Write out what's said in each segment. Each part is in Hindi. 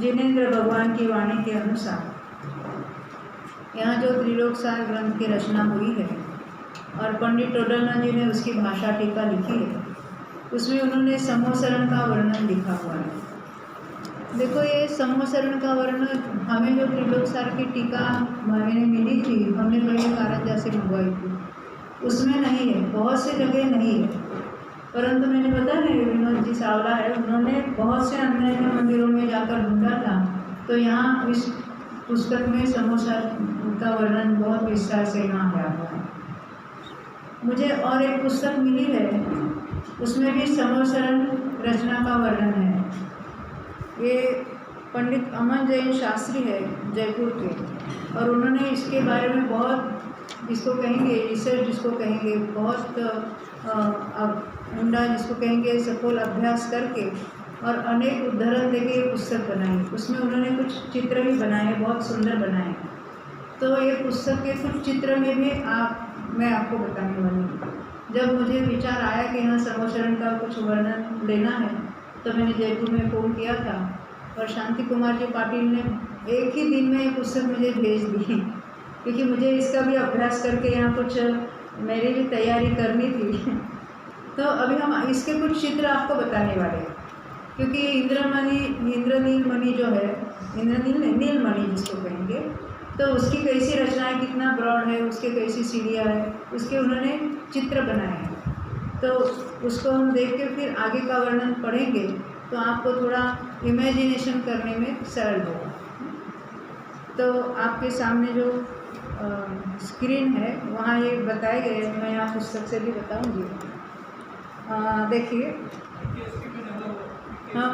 जिनेंद्र भगवान की वाणी के अनुसार यहाँ जो त्रिलोक सार ग्रंथ की रचना हुई है और पंडित टोडरमल जी ने उसकी भाषा टीका लिखी है, उसमें उन्होंने समोसरण का वर्णन लिखा हुआ है। देखो, ये समोसरण का वर्णन हमें जो त्रिलोक सार की टीका मैंने मिली थी, हमने पहले कारंजा से मंगवाई थी, उसमें नहीं है, बहुत सी जगह नहीं है। परंतु मैंने बताया ना, विनोद जी सावला है, उन्होंने बहुत से अन्य मंदिरों में जाकर ढूंढा था, तो यहाँ इस पुस्तक में समोसरण का वर्णन बहुत विस्तार से यहाँ आया हुआ है। मुझे और एक पुस्तक मिली है, उसमें भी समोसरण रचना का वर्णन है। ये पंडित अमन जैन शास्त्री है जयपुर के, और उन्होंने इसके बारे में बहुत, जिसको कहेंगे रिसर्च, जिसको कहेंगे बहुत ऊंडा, जिसको कहेंगे सफल अभ्यास करके और अनेक उदाहरण देके ये पुस्तक बनाई। उसमें उन्होंने कुछ चित्र भी बनाए, बहुत सुंदर बनाए। तो ये पुस्तक के कुछ चित्र में भी मैं आपको बताने वाली हूँ। जब मुझे विचार आया कि यहाँ समोसरण का कुछ वर्णन लेना है, तो मैंने जयपुर में फ़ोन किया था और शांति कुमार जी पाटिल ने एक ही दिन में ये पुस्तक मुझे भेज दी, क्योंकि मुझे इसका भी अभ्यास करके यहाँ कुछ मेरी भी तैयारी करनी थी। तो अभी हम इसके कुछ चित्र आपको बताने वाले हैं, क्योंकि इंद्रनील मणि जो है, नीलमणि जिसको कहेंगे, तो उसकी कैसी रचना है, कितना ब्रॉड है, उसके कैसी सीढ़ियाँ है, उसके उन्होंने चित्र बनाए हैं। तो उसको हम देख के फिर आगे का वर्णन पढ़ेंगे, तो आपको थोड़ा इमेजिनेशन करने में सरल होगा। तो आपके सामने जो स्क्रीन है वहाँ ये बताए गए हैं, मैं यहाँ पुस्तक से भी बताऊँगी। देखिए, हाँ,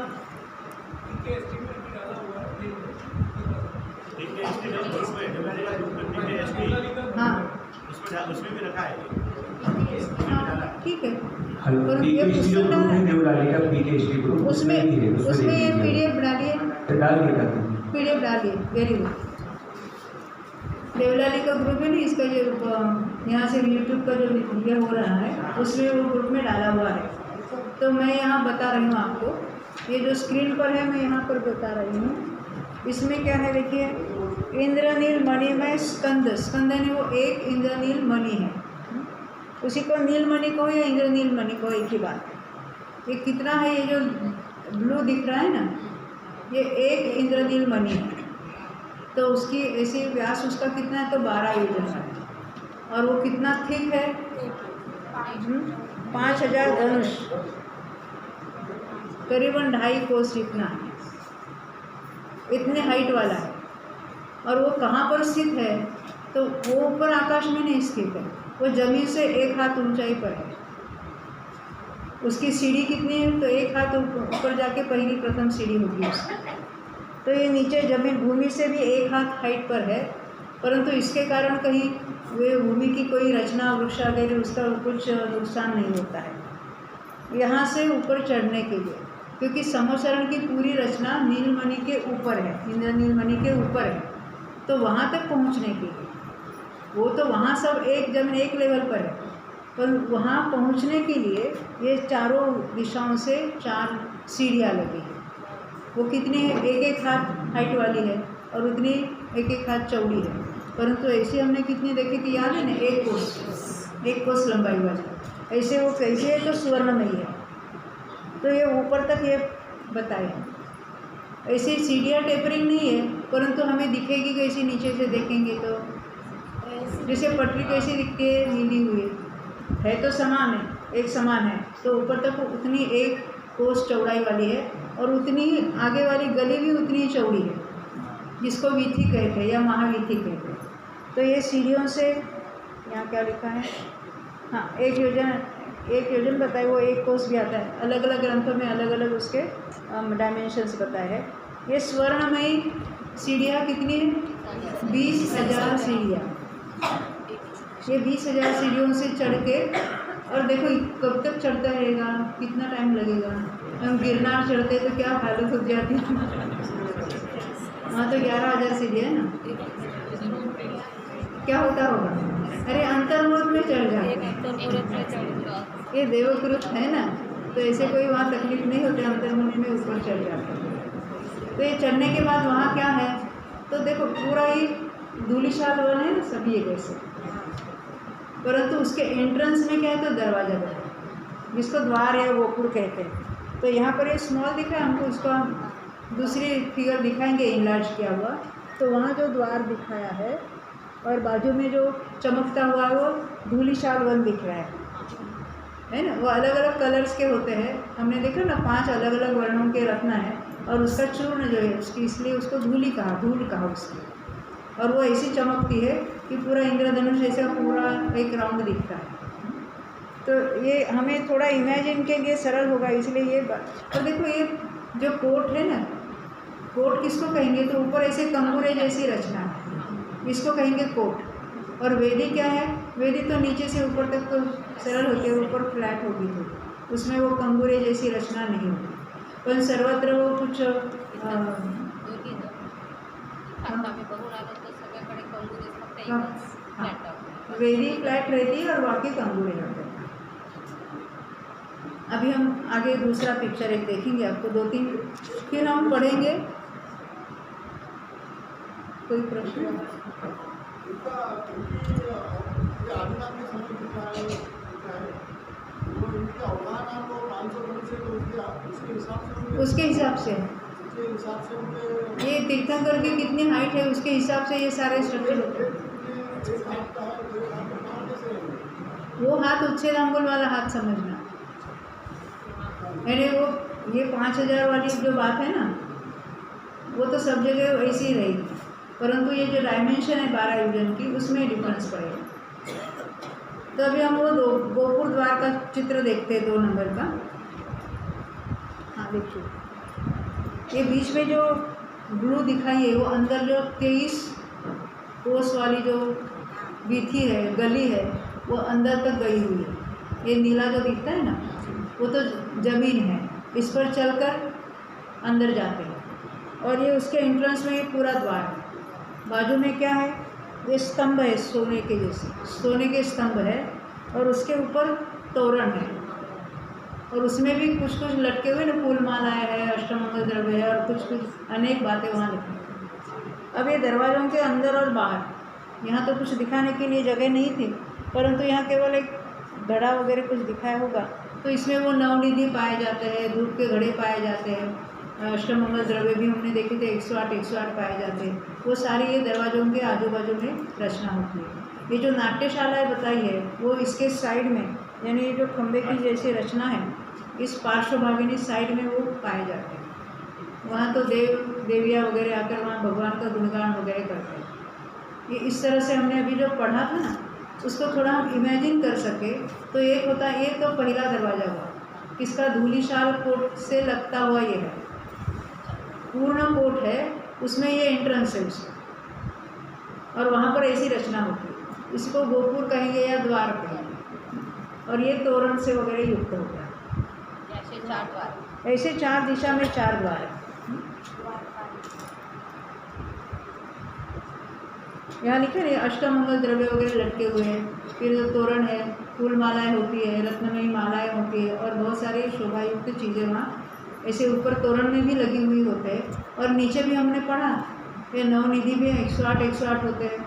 हाँ, उसमें भी रखा है, ठीक है। और ये पुस्तक उसमें ये PDF डालिए, PDF डालिए, वेरी गुड। देवलाली का ग्रुप है ना, इसका जो यहाँ से यूट्यूब का जो ये हो रहा है, उसमें वो ग्रुप में डाला हुआ है। तो मैं यहाँ बता रही हूँ आपको ये जो स्क्रीन पर है मैं यहाँ पर बता रही हूँ। इसमें क्या है देखिए, इंद्रनील मणिमय स्कंद, स्कंद यानी वो एक इंद्रनील मणि है, उसी को नीलमणि को या इंद्रनील मणि को एक ही बात है। ये कितना है, ये जो ब्लू दिख रहा है ना, ये एक इंद्रनील मणि है। तो उसकी ऐसी व्यास उसका कितना है, तो 12 योजन है। और वो कितना थिक है, 5000 धनुष, करीबन 2.5 कोस जितना है, इतने हाइट वाला है। और वो कहाँ पर स्थित है, तो वो ऊपर आकाश में नहीं स्थित है, वो जमीन से 1 हाथ ऊंचाई पर है। उसकी सीढ़ी कितनी है, तो 1 हाथ ऊपर जाके पहली प्रथम सीढ़ी होगी उसकी। तो ये नीचे जमीन भूमि से भी 1 हाथ हाइट पर है, परंतु इसके कारण कहीं वे भूमि की कोई रचना वृक्ष वगैरह उसका कुछ नुकसान नहीं होता है यहाँ से ऊपर चढ़ने के लिए, क्योंकि समोचरण की पूरी रचना नीलमणि के ऊपर है, इंद्र नीलमणि के ऊपर है। तो वहाँ तक पहुँचने के लिए वो तो वहाँ सब एक जमीन एक लेवल पर है, पर वहाँ पहुँचने के लिए ये चारों दिशाओं से 4 सीढ़ियाँ लगी हैं। वो कितनी है, 1-1 हाथ हाइट वाली है और उतनी 1-1 हाथ चौड़ी है। परंतु ऐसे हमने कितनी देखी थी, याद है ना, 1 कोस लंबाई वाली। ऐसे वो कैसे है, तो स्वर्णमयी है। तो ये ऊपर तक ये बताए। ऐसे सीढ़ियाँ टेपरिंग नहीं है, परंतु हमें दिखेगी कैसी, नीचे से देखेंगे तो जैसे पटरी कैसी दिखती है, नीली हुई है तो समान है, एक समान है। तो ऊपर तक उतनी 1 कोस चौड़ाई वाली है और उतनी ही आगे वाली गली भी उतनी ही चौड़ी है, जिसको वीथी कहते हैं या महावीथी कहते हैं। तो ये सीढ़ियों से, यहाँ क्या लिखा है, हाँ, 1 योजन बताए, वो 1 कोस भी आता है। अलग अलग ग्रंथों में अलग अलग उसके डायमेंशंस बताए हैं। ये स्वर्णमयी सीढ़ियाँ कितनी है, 20,000 सीढ़ियाँ। ये 20,000 सीढ़ियों से चढ़ के, और देखो कब तक चढ़ता रहेगा, कितना टाइम लगेगा। हम गिरनार चढ़ते तो क्या हालत हो जाती है, वहाँ तो 11,000 सीढ़ी है ना, क्या होता होगा। अरे अंतर्मुख में चढ़ जाते, ये देवकृत है ना, तो ऐसे कोई वहाँ तकलीफ नहीं होती, अंतर्मुख में ऊपर चढ़ जाते हैं। तो ये चढ़ने के बाद वहाँ क्या है, तो देखो पूरा ही धूलिशाल वन है ना, सभी एक ऐसे। परंतु उसके एंट्रेंस में क्या है, तो दरवाजा है, जिसको द्वार या गोपुर कहते हैं। तो यहाँ पर ये स्मॉल दिख रहा है हमको, उसको हम दूसरी फिगर दिखाएंगे इनलार्ज किया हुआ। तो वहाँ जो द्वार दिखाया है और बाजू में जो चमकता हुआ वो धूलिशाल वन दिख रहा है ना। वो अलग अलग कलर्स के होते हैं, हमने देखा ना, 5 अलग अलग वर्णों के रत्न है, और उसका चूर्ण जो है उसकी, इसलिए उसको धूल कहा उसकी। और वो ऐसी चमकती है कि पूरा इंद्रधनुष ऐसा पूरा एक राउंड दिखता है। तो ये हमें थोड़ा इमेजिन के लिए सरल होगा, इसलिए ये बात। और देखो ये जो कोट है ना, कोट किसको कहेंगे, तो ऊपर ऐसे कंगूरे जैसी रचना है, इसको कहेंगे कोट। और वेदी क्या है, वेदी तो नीचे से ऊपर तक तो सरल होती है, ऊपर फ्लैट होगी, तो उसमें वो कंगूरे जैसी रचना नहीं होती। पर सर्वत्र वो कुछ वेदी फ्लैट रहती है और बाकी कंगूरे होते हैं। अभी हम आगे दूसरा पिक्चर एक देखेंगे, आपको 2-3 फिर हम पढ़ेंगे। कोई प्रश्न? उसके हिसाब से ये तीर्थंकर की कितनी हाइट है उसके हिसाब से ये सारे स्ट्रक्चर होते हैं। वो हाथ उच्छेद अंगुल वाला हाथ समझना, यानी वो ये 5,000 वाली जो बात है ना, वो तो सब जगह ऐसी ही रहेगी, परंतु ये जो डायमेंशन है 12 योजन की, उसमें डिफरेंस पड़ेगा। तो अभी हम वो गोपुर द्वार का चित्र देखते हैं, 2 नंबर का। हाँ देखिए, ये बीच में जो ब्लू दिखाई है, वो अंदर जो 23 कोस वाली जो वीथी है, गली है, वो अंदर तक गई हुई है। ये नीला जो दिखता है ना, वो तो ज़मीन है, इस पर चलकर अंदर जाते हैं। और ये उसके एंट्रेंस में ये पूरा द्वार है। बाजू में क्या है, ये स्तंभ है, सोने के जैसे, सोने के स्तंभ है, और उसके ऊपर तोरण है। और उसमें भी कुछ कुछ लटके हुए ना, फूल मालाएँ है, अष्टमंगल द्रव्य है और कुछ कुछ अनेक बातें वहाँ लिखी हैं। अब ये दरवाज़ों के अंदर और बाहर, यहाँ तो कुछ दिखाने के लिए जगह नहीं थी, परंतु यहाँ केवल एक घड़ा वगैरह कुछ दिखाया होगा। तो इसमें वो नवनिधि पाए जाते हैं, धूप के घड़े पाए जाते हैं, अष्टमंगल द्रव्य भी हमने देखे थे 108 पाए जाते हैं। वो सारी ये दरवाज़ों के आजू बाजू में रचना होती है। ये जो नाट्यशालाएँ बताई है वो इसके साइड में, यानी ये जो खंबे की जैसी रचना है, इस पार्श्वभागिनी साइड में वो पाए जाते हैं। वहाँ तो देव देवियाँ वगैरह आकर वहाँ भगवान का गुणगान वगैरह करते हैं। ये इस तरह से हमने अभी जो पढ़ा था ना, उसको थोड़ा हम इमेजिन कर सके तो एक होता है, ये तो पहला दरवाज़ा हुआ, इसका धूलिशाल कोट से लगता हुआ ये है, पूर्ण कोट है, उसमें ये एंट्रेंस है उसका, और वहाँ पर ऐसी रचना होती है। इसको गोपुर कहेंगे या द्वार कहेंगे, और ये तोरण से वगैरह युक्त होता है। ऐसे 4 द्वार, ऐसे 4 दिशा में 4 द्वार है। यहाँ लिखे नहीं, अष्टमंगल द्रव्य वगैरह लटके हुए हैं, फिर जो तोरण है, फूल मालाएँ होती है, रत्नमयी मालाएँ होती है, और बहुत सारी शोभायुक्त चीज़ें वहाँ ऐसे ऊपर तोरण में भी लगी हुई होते हैं। और नीचे भी हमने पढ़ा, ये नवनिधि भी 108 होते हैं,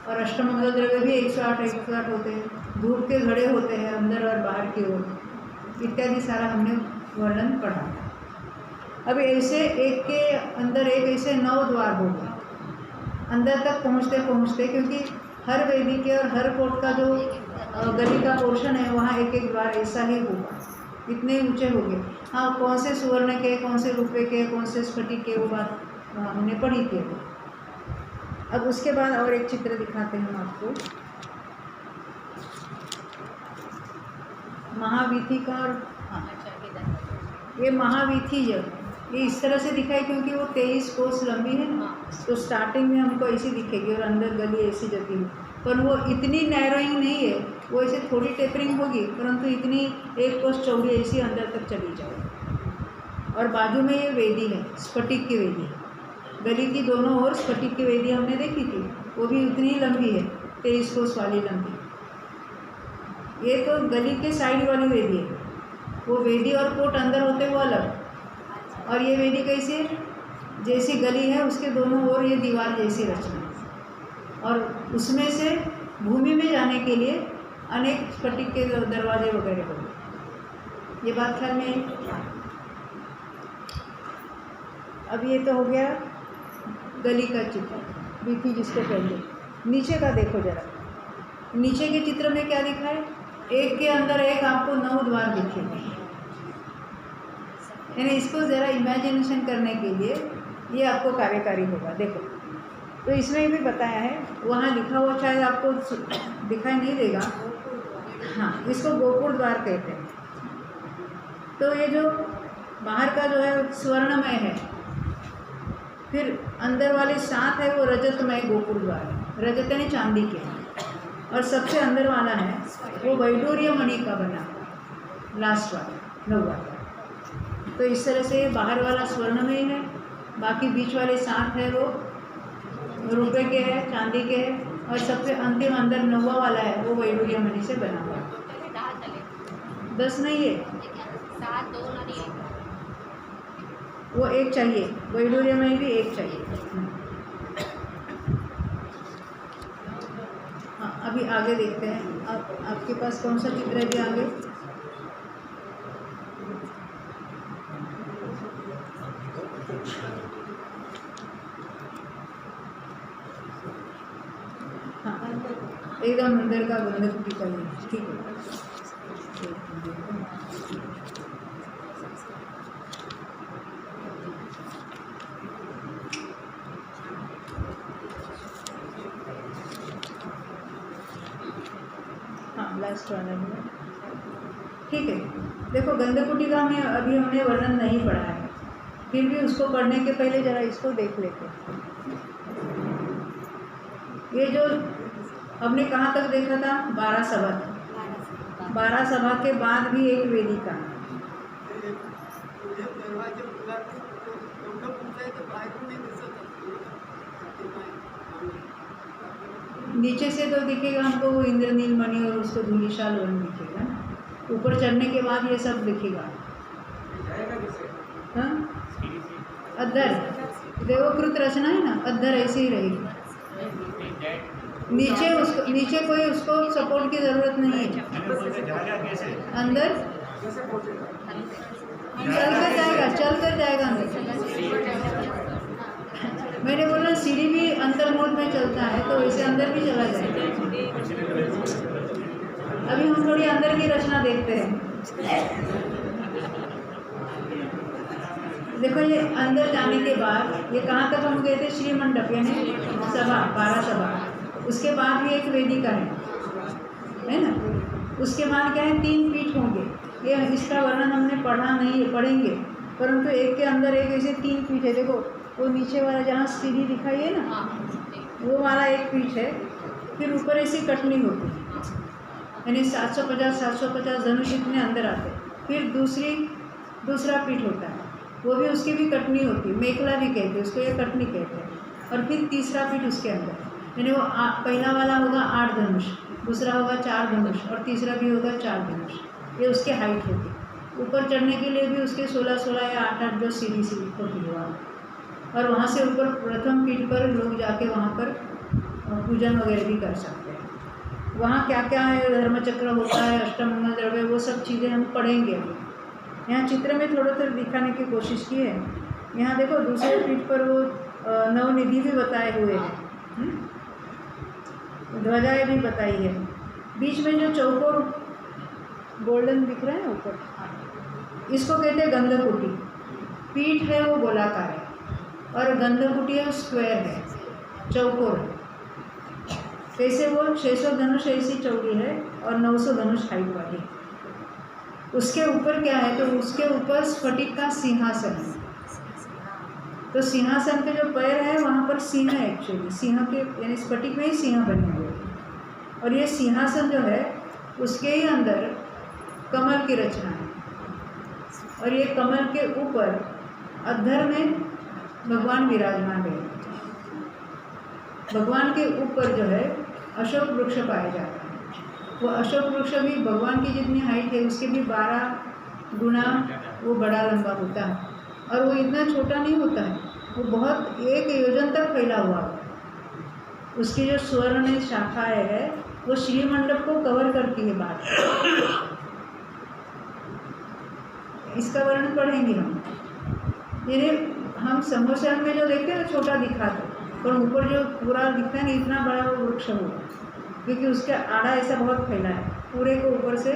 और अष्टमंगल द्रव्य भी 108 होते हैं, धूप के घड़े होते हैं अंदर और बाहर की ओर, इत्यादि सारा हमने वर्णन पढ़ा। अब ऐसे एक के अंदर एक ऐसे 9 द्वार हो गए अंदर तक पहुँचते पहुँचते, क्योंकि हर वेदी के और हर कोट का जो गली का पोर्शन है वहाँ एक एक द्वार ऐसा ही होगा, इतने ऊंचे हो गए। हाँ, कौन से सुवर्ण के, कौन से रुपये के, कौन से स्फटिक के, वो बात हमने पढ़ी थी। अब उसके बाद और एक चित्र दिखाते हैं हम आपको, महावीथी का। और हाँ, ये महावीथी ये इस तरह से दिखाई क्योंकि वो 23 कोस लंबी है ना, तो स्टार्टिंग में हमको ऐसी दिखेगी और अंदर गली ऐसी जती है, पर वो इतनी नैरोइंग नहीं है, वो ऐसे थोड़ी टेपरिंग होगी, परंतु इतनी 1 कोस चौड़ी ऐसी अंदर तक चली जाएगी। और बाजू में ये वेदी है, स्फटिक की वेदी, गली की दोनों ओर स्फटिक की वेदी हमने देखी थी, वो भी उतनी लंबी है, 23 कोस वाली लंबी। ये तो गली के साइड वाली वेदी है, वो वेदी और कोट अंदर होते वो अलग, और ये वेदी कैसी है, जैसी गली है उसके दोनों ओर ये दीवार जैसी रचना है, और उसमें से भूमि में जाने के लिए अनेक स्फटिक के दरवाजे वगैरह होंगे। ये बात ख्याल में है। अब ये तो हो गया गली का चित्र, बीती जिसको कहते। नीचे का देखो जरा, नीचे के चित्र में क्या दिखा है, एक के अंदर एक आपको 9 द्वार दिखेंगे, यानी इसको ज़रा इमेजिनेशन करने के लिए ये आपको कार्यकारी होगा। देखो, तो इसमें भी बताया है, वहाँ लिखा हुआ शायद आपको दिखाई नहीं देगा, हाँ, इसको गोपुर द्वार कहते हैं। तो ये जो बाहर का जो है स्वर्णमय है, फिर अंदर वाले 7 है वो रजतमय गोपुर द्वार है, रजत यानी चांदी के, और सबसे अंदर वाला है वो वैडूर्य मणि का बना, लास्ट वाला 9 वाला। तो इस तरह से बाहर वाला स्वर्ण में है, बाकी बीच वाले 7 है वो रुपए के है, चांदी के है, और सबसे अंतिम अंदर 9वां वाला है वो वैडूर्य मणि से बना हुआ है। 10 नहीं है, 7 2 नहीं है, वो 1 चाहिए, वैडूर्य मणि भी 1 चाहिए। हाँ, अभी आगे देखते हैं। आपके पास कौन सा चित्र है भी आगे? हाँ, एकदम अंदर का गंधकुटी का ही, ठीक है। हाँ, लास्ट वाला है, ठीक है। देखो, गंधकुटी का हमने वर्णन नहीं पढ़ा है, फिर भी उसको पढ़ने के पहले जरा इसको देख लेते हैं। ये जो हमने कहाँ तक देखा था, 12 सभा तक। 12 सभा के बाद भी एक वेदिका, नीचे से तो दिखेगा हमको वो इंद्रनील मणि और उसको धूलिशाल वन दिखेगा, ऊपर चढ़ने के बाद ये सब दिखेगा। हाँ, अद्धर देवकृत रचना है ना, अद्धर ऐसे ही रहेगी। नीचे कोई उसको सपोर्ट की ज़रूरत नहीं है। अंदर चल कर जाएगा अंदर। मैंने बोला सीढ़ी भी अंतर्मोड में चलता है, तो वैसे अंदर भी चला जाएगा। अभी हम थोड़ी अंदर की रचना देखते हैं। देखो ये अंदर जाने के बाद ये कहाँ तक हम गए थे? श्री मंडप यानी सभा, 12 सभा। उसके बाद भी एक वेदिका है ना। उसके बाद क्या है? 3 पीठ होंगे। ये इसका वर्णन हमने पढ़ा नहीं है, पढ़ेंगे, परंतु एक के अंदर एक ऐसे 3 पीठ है। देखो वो नीचे वाला जहाँ सीढ़ी दिखाई है ना, वो वाला एक पीठ है। फिर ऊपर ऐसी कटनी होती है, यानी 750 धनुष इतने अंदर आते हैं। फिर दूसरा पीठ होता है, वो भी उसकी भी कटनी होती है, मेखला भी कहते हैं उसको, ये कटनी कहते हैं। और फिर तीसरा पीठ उसके अंदर, यानी वो पहला वाला होगा 8 धनुष, दूसरा होगा 4 धनुष और तीसरा भी होगा 4 धनुष। ये उसके हाइट होगी। ऊपर चढ़ने के लिए भी उसके 16 या 8 जो सीढ़ी होती है वहाँ, और वहाँ से ऊपर प्रथम पीठ पर लोग जाके वहाँ पर पूजन वगैरह भी कर सकते हैं। वहाँ क्या क्या है, धर्मचक्र होता है, अष्टमंगल द्रव्य, वो सब चीज़ें हम पढ़ेंगे। यहाँ चित्र में थोड़ा थोड़ा दिखाने की कोशिश की है। यहाँ देखो दूसरे पीठ पर वो नवनिधि भी बताए हुए हैं, ध्वजाएँ भी बताई है। बीच में जो चौकोर गोल्डन दिख रहा है ऊपर, इसको कहते हैं गंधकुटी। पीठ है वो गोलाकार है और गंधकुटी है स्क्वायर है, चौकोर है। कैसे? वो 600 धनुष ऐसी चौड़ी है और 900 धनुष हाइट वाली। उसके ऊपर क्या है? तो उसके ऊपर स्फटिक का सिंहासन है। तो सिंहासन के जो पैर है वहाँ पर सिंह है, एक्चुअली सिंह के, यानी स्फटिक में ही सिंह बने हुए हैं। और ये सिंहासन जो है उसके ही अंदर कमल की रचना है, और ये कमल के ऊपर अद्धर में भगवान विराजमान है। भगवान के ऊपर जो है अशोक वृक्ष पाया जाता है। वो अशोक वृक्ष भी भगवान की जितनी हाइट है उसके भी 12 गुना वो बड़ा लंबा होता है, और वो इतना छोटा नहीं होता है, वो बहुत 1 योजन तक फैला हुआ है। उसकी जो स्वर्ण शाखाएँ है वो श्री मंडप को कवर करती है बाहर। इसका वर्णन पढ़ेंगे हम। यानी हम समोसन में जो देखते हैं ना छोटा दिखाते, पर ऊपर जो पूरा दिखता है ना इतना बड़ा वो वृक्ष होगा, क्योंकि उसका आड़ा ऐसा बहुत फैला है, पूरे को ऊपर से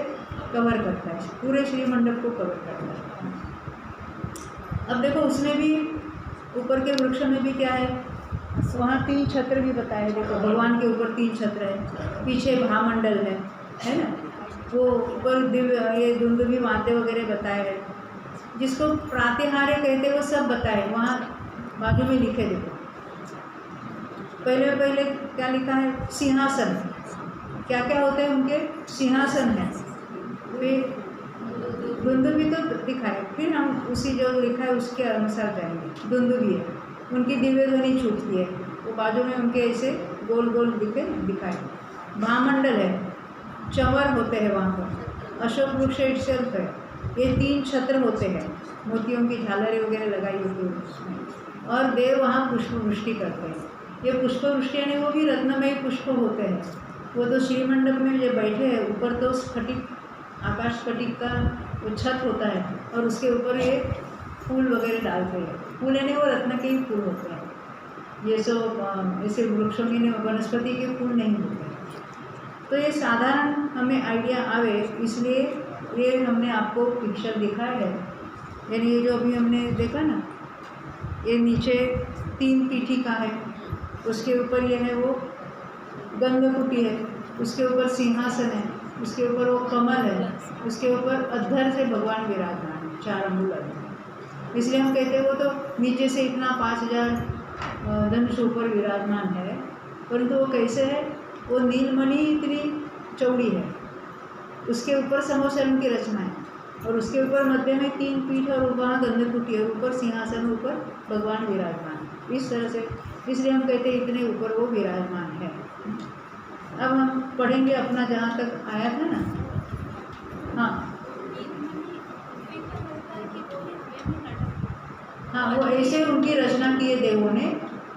कवर करता है, पूरे श्री मंडप को कवर करता है। अब देखो उसमें भी ऊपर के वृक्ष में भी क्या है, वहाँ 3 छत्र भी बताए। देखो भगवान के ऊपर 3 छत्र है, पीछे महामंडल है ना, वो ऊपर दिव्य ये दुंदुभी वाद्य वगैरह बताए हैं, जिसको प्रातिहार्य कहते वो सब बताए। वहाँ बाजू में लिखे देखो, पहले क्या लिखा है? सिंहासन। क्या क्या होते हैं उनके? सिंहासन है, वे दुंदुभी तो दिखाए, फिर हम उसी जो लिखा है उसके अनुसार जाएंगे। दुंदुभी है, उनकी दिव्य ध्वनि छूटती है, वो बाजू में उनके ऐसे गोल गोल दिखाए। महामंडल है, चंवर होते हैं वहाँ पर, अशोक वृक्ष इटसेल्फ है, ये 3 छत्र होते हैं, मोतियों की झालरें वगैरह लगाई होती है उसमें, और देव वहाँ पुष्प वृष्टि करते हैं। ये पुष्प वृष्टि यानी वो भी रत्नमय पुष्प होते हैं। वो तो श्री मंडप में जो बैठे हैं ऊपर तो स्फटिक, आकाश स्फटिक का वो छत होता है, और उसके ऊपर ये फूल वगैरह डालते हैं। फूल यानी वो रत्न के ही फूल होते हैं, ये सब ऐसे वृक्षों के वनस्पति के फूल नहीं होते। तो ये साधारण हमें आइडिया आवे इसलिए ये हमने आपको पिक्चर दिखाया है। यानी ये जो अभी हमने देखा ना, ये नीचे 3 पीठिका है, उसके ऊपर ये है वो गंधकुटी है, उसके ऊपर सिंहासन है, उसके ऊपर वो कमल है, उसके ऊपर अद्धर से भगवान विराजमान है, 4 अंगुल अद्धर। इसलिए हम कहते हैं वो तो नीचे से इतना 5000 धनुष ऊपर विराजमान है, परंतु वो कैसे है? वो नीलमणि इतनी चौड़ी है, उसके ऊपर समोसन की रचना है, और उसके ऊपर मध्य में 3 पीठ और वहाँ गंधकुटी है, ऊपर सिंहासन, ऊपर भगवान विराजमान। इस तरह से इसलिए हम कहते हैं इतने ऊपर वो विराजमान है। अब हम पढ़ेंगे अपना जहाँ तक आया था ना, हाँ हाँ, वो ऐसे उनकी रचना किए देवों ने।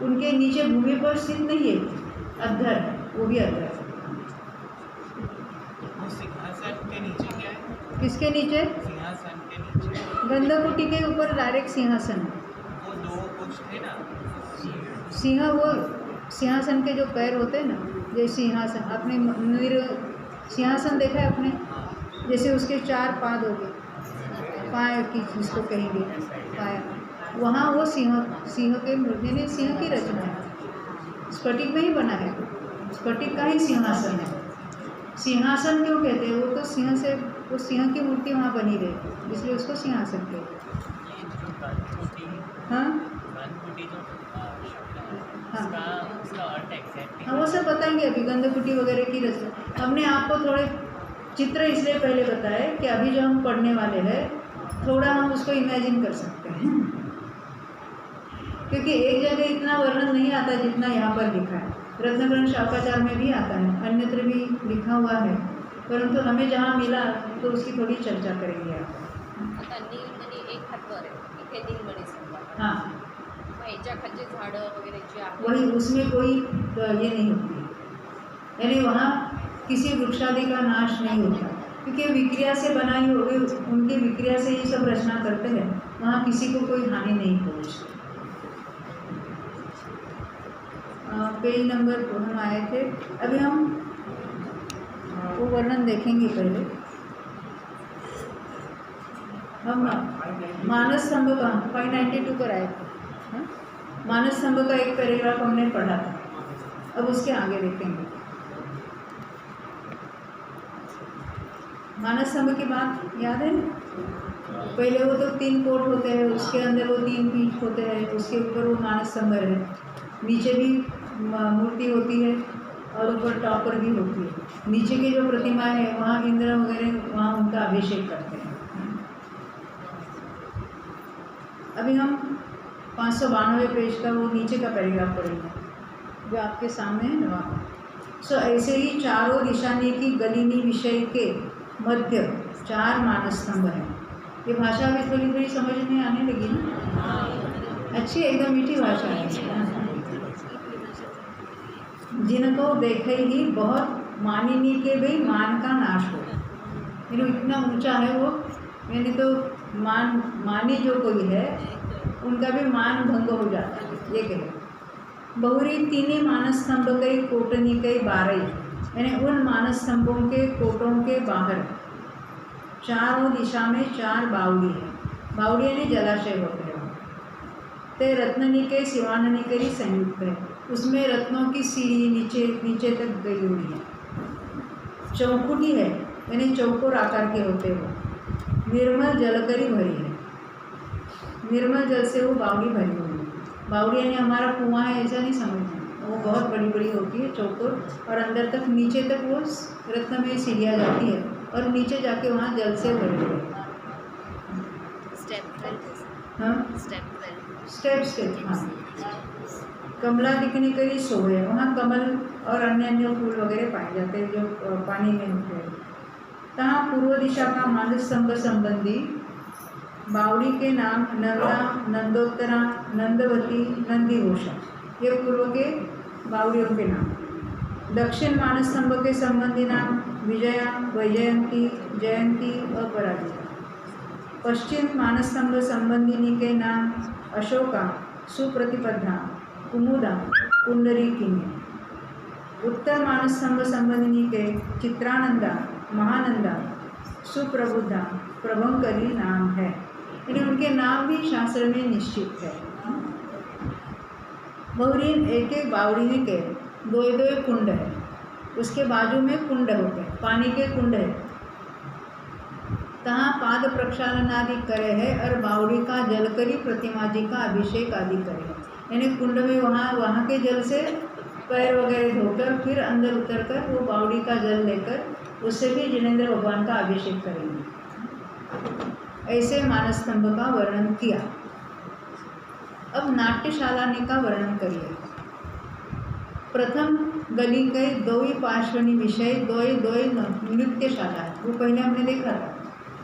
उनके नीचे भूमि पर स्थित नहीं है, अद्धर है, वो भी अद्धर है। वो सिंहासन के नीचे क्या है? किसके नीचे? सिंहासन के नीचे गंधकुटी के ऊपर डायरेक्ट सिंहासन है। वो दो कुछ थे ना, सिंह, वो सिंहासन के जो पैर होते हैं ना, जैसे सिंहासन, आपने मंदिर सिंहासन देखा है आपने? जैसे उसके 4 पाद हो गए, पाय की जिसको कहेंगे पाया, वहाँ वो सिंह के मूर्ति ने सिंह की रचना है। स्फटिक में ही बना है, स्फटिक का ही सिंहासन है। सिंहासन क्यों कहते हैं? वो तो सिंह से, वो सिंह की मूर्ति वहाँ बनी रही, इसलिए उसको सिंहासन कहते हैं। हाँ हाँ, वो सब बताएंगे अभी, गंधकुटी वगैरह की रचना। हमने आपको थोड़े चित्र इसलिए पहले बताए कि अभी जो हम पढ़ने वाले हैं थोड़ा हम उसको इमेजिन कर सकते हैं, क्योंकि एक जगह इतना वर्णन नहीं आता जितना यहाँ पर लिखा है। रत्नग्रंथ शाकाचार में भी आता है, अन्यत्र भी लिखा हुआ है, परंतु हमें जहाँ मिला तो उसकी थोड़ी चर्चा करेंगे आप। एक हातवर आहे, इथे नीलमणी समजा। हाँ, ह्याच्या खालची झाडं वगैरे जी आहेत, वही, उसमें कोई ये नहीं होती, यानी वहाँ किसी वृक्षादि का नाश नहीं होता, क्योंकि विक्रिया से बनाई होगी, उनकी विक्रिया से ये सब रचना करते हैं, वहाँ किसी को कोई हानि नहीं पहुँचती। पेज नंबर हम आए थे, अभी हम वो वर्णन देखेंगे। पहले हम मानस स्तंभ का 592 पर आए थे। हाँ? मानस स्तंभ का एक पैराग्राफ हमने पढ़ा था, अब उसके आगे देखेंगे। मानस स्तंभ की बात याद है? पहले वो तो 3 कोट होते हैं, उसके अंदर वो 3 पीठ होते हैं, उसके ऊपर वो मानस स्तंभ है, नीचे भी मूर्ति होती है और ऊपर टॉपर भी होती है। नीचे की जो प्रतिमा है वहाँ इंद्र वगैरह वहाँ उनका अभिषेक करते हैं। अभी हम 592 पेज का वो नीचे का पैराग्राफ पढ़ेंगे जो आपके सामने है ना। सो ऐसे ही चारों दिशानी की गलिनी विषय के मध्य 4 मानस स्तंभ हैं। ये भाषा भी थोड़ी थोड़ी समझ में आने लगी ना, अच्छी एकदम मीठी भाषा है। जिनको देखे ही बहुत मानिनी के भी मान का नाश हो, यानी इतना ऊंचा है वो, यानी तो मानी जो कोई है उनका भी मान भंग हो जाता है, ये कहे। बहुरी 3 मानस स्तंभ कई कोटनी कई 12, यानी उन मानस स्तंभों के कोटों के बाहर चारों दिशा में 4 बावड़ी है। बावड़ी यानी जलाशय होते हैं। ते रत्ननिके शिवाननिकरी संयुक्त है, उसमें रत्नों की सीढ़ी नीचे तक गई हुई है। चौकुटी है, यानी चौकोर आकार के होते हो। निर्मल जलकरी भरी है, निर्मल जल से वो बावड़ी भरी हुई है। बावड़ी यानी हमारा कुआं है ऐसा नहीं समझना, वो बहुत बड़ी बड़ी होती है, चौकोर, और अंदर तक नीचे तक वो रत्न में सीढ़ियाँ जाती है और नीचे जाके वहाँ जल से भरी हुई है। स्टेप हाँ। कमला दिखने करी शोभे, वहाँ कमल और अन्य फूल वगैरह पाए जाते हैं जो पानी में होते हैं। तहाँ पूर्व दिशा का मानस स्तंभ संबंधी बावड़ी के नाम नंदा, नंदोत्तरा, नंदवती, नंदीघोषा, ये पूर्व के बावड़ियों के नाम। दक्षिण मानस स्तंभ के संबंधी नाम विजया, वैजयंती, जयंती और पराजिता। पश्चिम मानस स्तंभ संबंधिनी के नाम अशोका, सुप्रतिपदा, कुमुदा, पुंडरीकिनी। उत्तर मानस स्तंभ संबंधिनी के चित्रानंदा, महानंदा, सुप्रबुद्धा, प्रभंकरी नाम है। यानी उनके नाम भी शास्त्र में निश्चित है। बहुरीन एक एक बावड़ी के 2 कुंड है, उसके बाजू में कुंड होते हैं, पानी के कुंड है। तहाँ पाद प्रक्षालन आदि करे है और बावड़ी का जल करी प्रतिमा जी का अभिषेक आदि करे है। यानी कुंड में वहाँ के जल से पैर वगैरह धोकर फिर अंदर उतरकर वो बावड़ी का जल लेकर उससे भी जिनेंद्र भगवान का अभिषेक करेंगे। ऐसे मानस स्तंभ का वर्णन किया। अब नाट्यशाला का वर्णन करिए। प्रथम गली के दो ही पार्श्वनी विषय दो ही नृत्यशाला है। वो पहले हमने देखा था,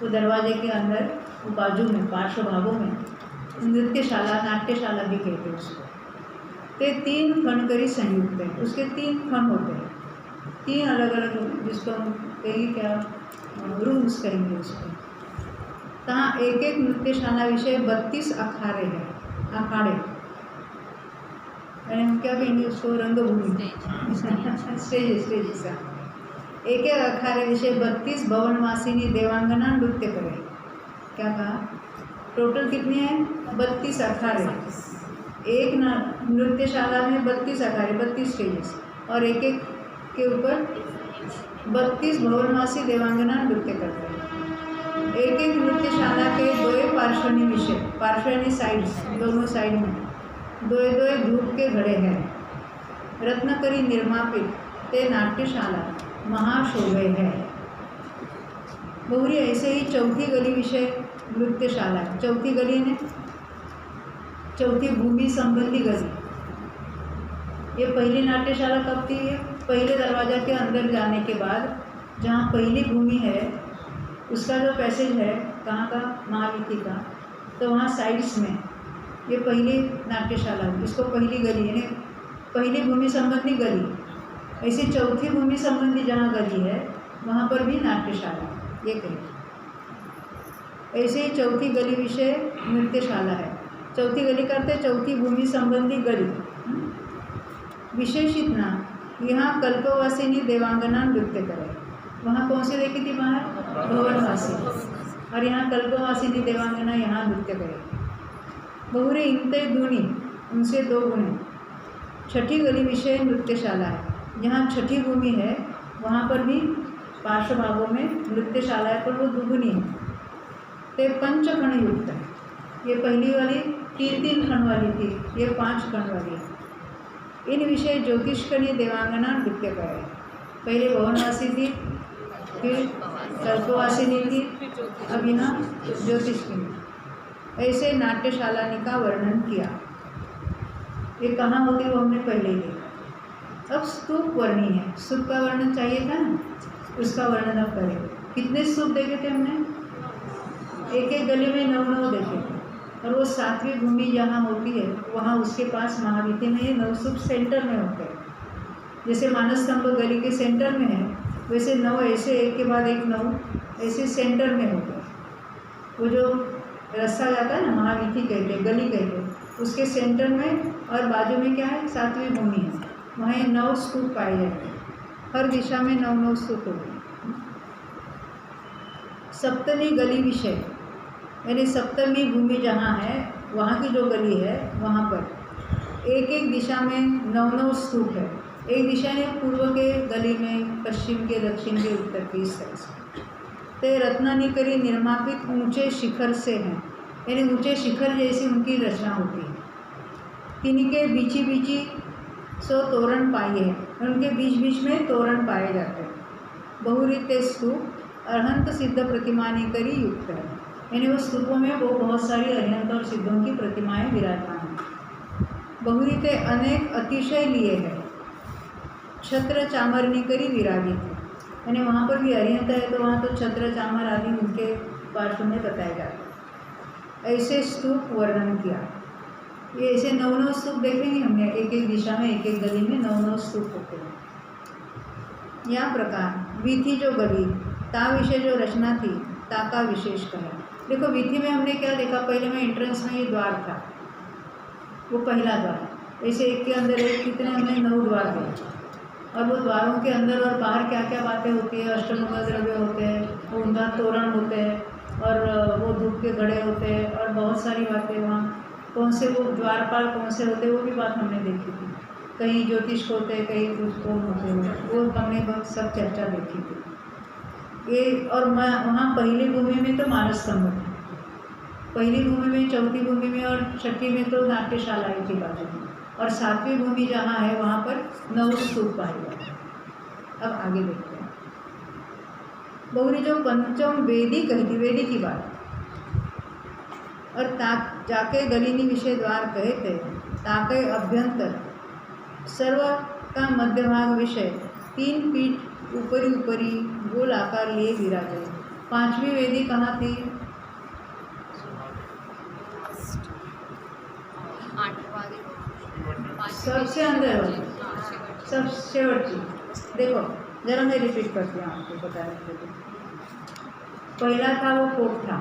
वो दरवाजे के अंदर वो बाजू में पार्श्व भागों में नृत्यशाला नाट्यशाला भी कहते हैं उसको। ते 3 खंड करी संयुक्त है, उसके 3 खंड होते हैं, 3 अलग अलग, जिसको हम कहेंगे क्या रूम्स कहेंगे उसको। तहाँ एक एक नृत्यशाला विषय 32 अखाड़े हैं, अखाड़े यानी हम क्या कहेंगे उसको, रंगभूमि स्टेज सा। एक एक अखाड़े विषय 32 भवनवासिनी देवांगना नृत्य करें। क्या कहा, टोटल कितने हैं, 32 अखाड़े। एक नृत्यशाला में 32 अखाड़े, 32 स्टेजेस, और एक एक के ऊपर 32 भवनवासी देवांगना नृत्य करते हैं। एक एक नृत्यशाला के 2 पार्श्वनी विषय, पार्श्वनी साइड्स, दोनों साइड में 2 धूप के घड़े हैं। रत्नकरी निर्मापित ते नाट्यशाला महाशोभे है। बहुरी ऐसे ही चौथी गली विषय नृत्यशाला है। चौथी गली ने चौथी भूमि संबंधी गली, ये पहली नाट्यशाला कब थी, ये पहले दरवाजा के अंदर जाने के बाद जहाँ पहली भूमि है उसका जो पैसेज है, कहाँ का, महावीथी का, तो वहाँ साइड्स में ये पहली नाट्यशाला, इसको पहली गली यानी पहली भूमि संबंधी गली। ऐसी चौथी भूमि संबंधी जहाँ गली है वहाँ पर भी नाट्यशाला, ये कहें। ऐसे ही चौथी गली विषय नृत्यशाला है। चौथी गली करते चौथी भूमि संबंधी गली। विशेष इतना, यहाँ कल्पवासिनी देवांगना नृत्य करे। वहाँ कौन से देखी थी, बाहर भवनवासी, और यहाँ कल्पवासिनी देवांगना यहाँ नृत्य करे। बहुरे इनते दूनी, उनसे 2 गुणे। छठी गली विषय नृत्यशाला है। जहाँ छठी भूमि है वहाँ पर भी पार्श्व भागों में नृत्यशाला है, पर वो दुगुनी है। ते 5 खंड युक्त है। ये पहली वाली 3 खंड वाली थी, ये 5 खंड वाली है। इन विषय ज्योतिष्कनी देवांगना नृत्य करे। पहले भवनवासी थी, फिर कल्पवासिनी थी, अब यहाँ ज्योतिष्कनी। ऐसे नाट्यशालानी का वर्णन किया। ये कहाँ होती है वो हमने पहले ही देखा। अब स्तूप वर्णी है। स्तूप का वर्णन चाहिए था ना, उसका वर्णन अब करें। कितने स्तूप देखे थे हमने, एक एक गली में 9 देखे थे। और वो 7वीं भूमि जहाँ होती है वहाँ उसके पास महावीथी में ये 9 स्तूप सेंटर में होते हैं। जैसे मानस स्तंभ गली के सेंटर में है, वैसे 9 ऐसे एक के बाद एक 9 ऐसे सेंटर में होते हैं। वो जो रास्ता जाता है ना, महावीथी कहते हैं, गली कहते हैं, उसके सेंटर में और बाजू में क्या है, 7वीं भूमि है, वहाँ 9 स्तूप पाए जाते हैं। हर दिशा में 9 स्तूप होते हैं। सप्तमी गली विषय यानी 7वीं भूमि जहाँ है वहाँ की जो गली है वहाँ पर एक एक दिशा में 9 स्तूप है। एक दिशा ने पूर्व के गली में, पश्चिम के, दक्षिण के, उत्तर के, इस तरह से। ते रत्नानिकरी निर्मापित ऊंचे शिखर से हैं, यानी ऊंचे शिखर जैसी उनकी रचना होती है। तिनके बीची बीची सो तोरण पाए हैं, उनके बीच बीच में तोरण पाए जाते हैं। बहुरीते स्तूप अरहंत सिद्ध प्रतिमानी करी युक्त है, यानी वो स्तूपों में वो बहुत सारी अरहंत और सिद्धों की प्रतिमाएं विराजमान हैं। बहुरीते अनेक अतिशय लिए है, छत्र चामरनी करी विराजित है, यानी वहाँ पर भी अरिहंत है तो वहाँ तो छत्र चामर आदि उनके पार्श्व में बताए जाते हैं। ऐसे स्तूप वर्णन किया। ये ऐसे 9 स्तूप देखेंगे हमने, एक एक दिशा में, एक एक गली में 9 स्तूप होते हैं। या प्रकार वीथी जो गली ता विषय जो रचना थी ता का विशेष कहा। देखो वीथी में हमने क्या देखा, पहले में एंट्रेंस में ये द्वार था, वो पहला द्वार। ऐसे एक के अंदर एक कितने हमने 9 द्वार देखे, और वो द्वारों के अंदर और बाहर क्या क्या बातें होती है, अष्टमुखा द्रव्य होते हैं, ऊंधा तोरण होते हैं, और वो धूप के घड़े होते हैं, और बहुत सारी बातें। वहाँ कौन से वो द्वारपाल कौन से होते हैं वो भी बात हमने देखी थी। कहीं ज्योतिष होते हैं, कहीं कुछ कौन होते हैं, वो हमने बहुत सब चर्चा देखी थी ये। और वहाँ पहली भूमि में तो मानस स्तंभ था, पहली भूमि में, चौथी भूमि में और छठी में तो नाट्यशाला थी बाजू में, और 7वीं भूमि जहाँ है वहाँ पर 9 स्तूप पाए जाते हैं। अब आगे देखते हैं। बहुरी जो पंचम वेदी कही थी, वेदी की बात, और जाके गलिनी विषय द्वार कहे थे, ताके अभ्यंतर सर्व का मध्यभाग विषय 3 पीठ ऊपरी ऊपरी गोल आकार लिए विराजे। 5वीं वेदी कहाँ थी? 8 सबसे अंदर वाली, सब शेवटची। देखो जरा मैं रिपीट करती हूँ आपको बताने के लिए। पहला था वो कोट था,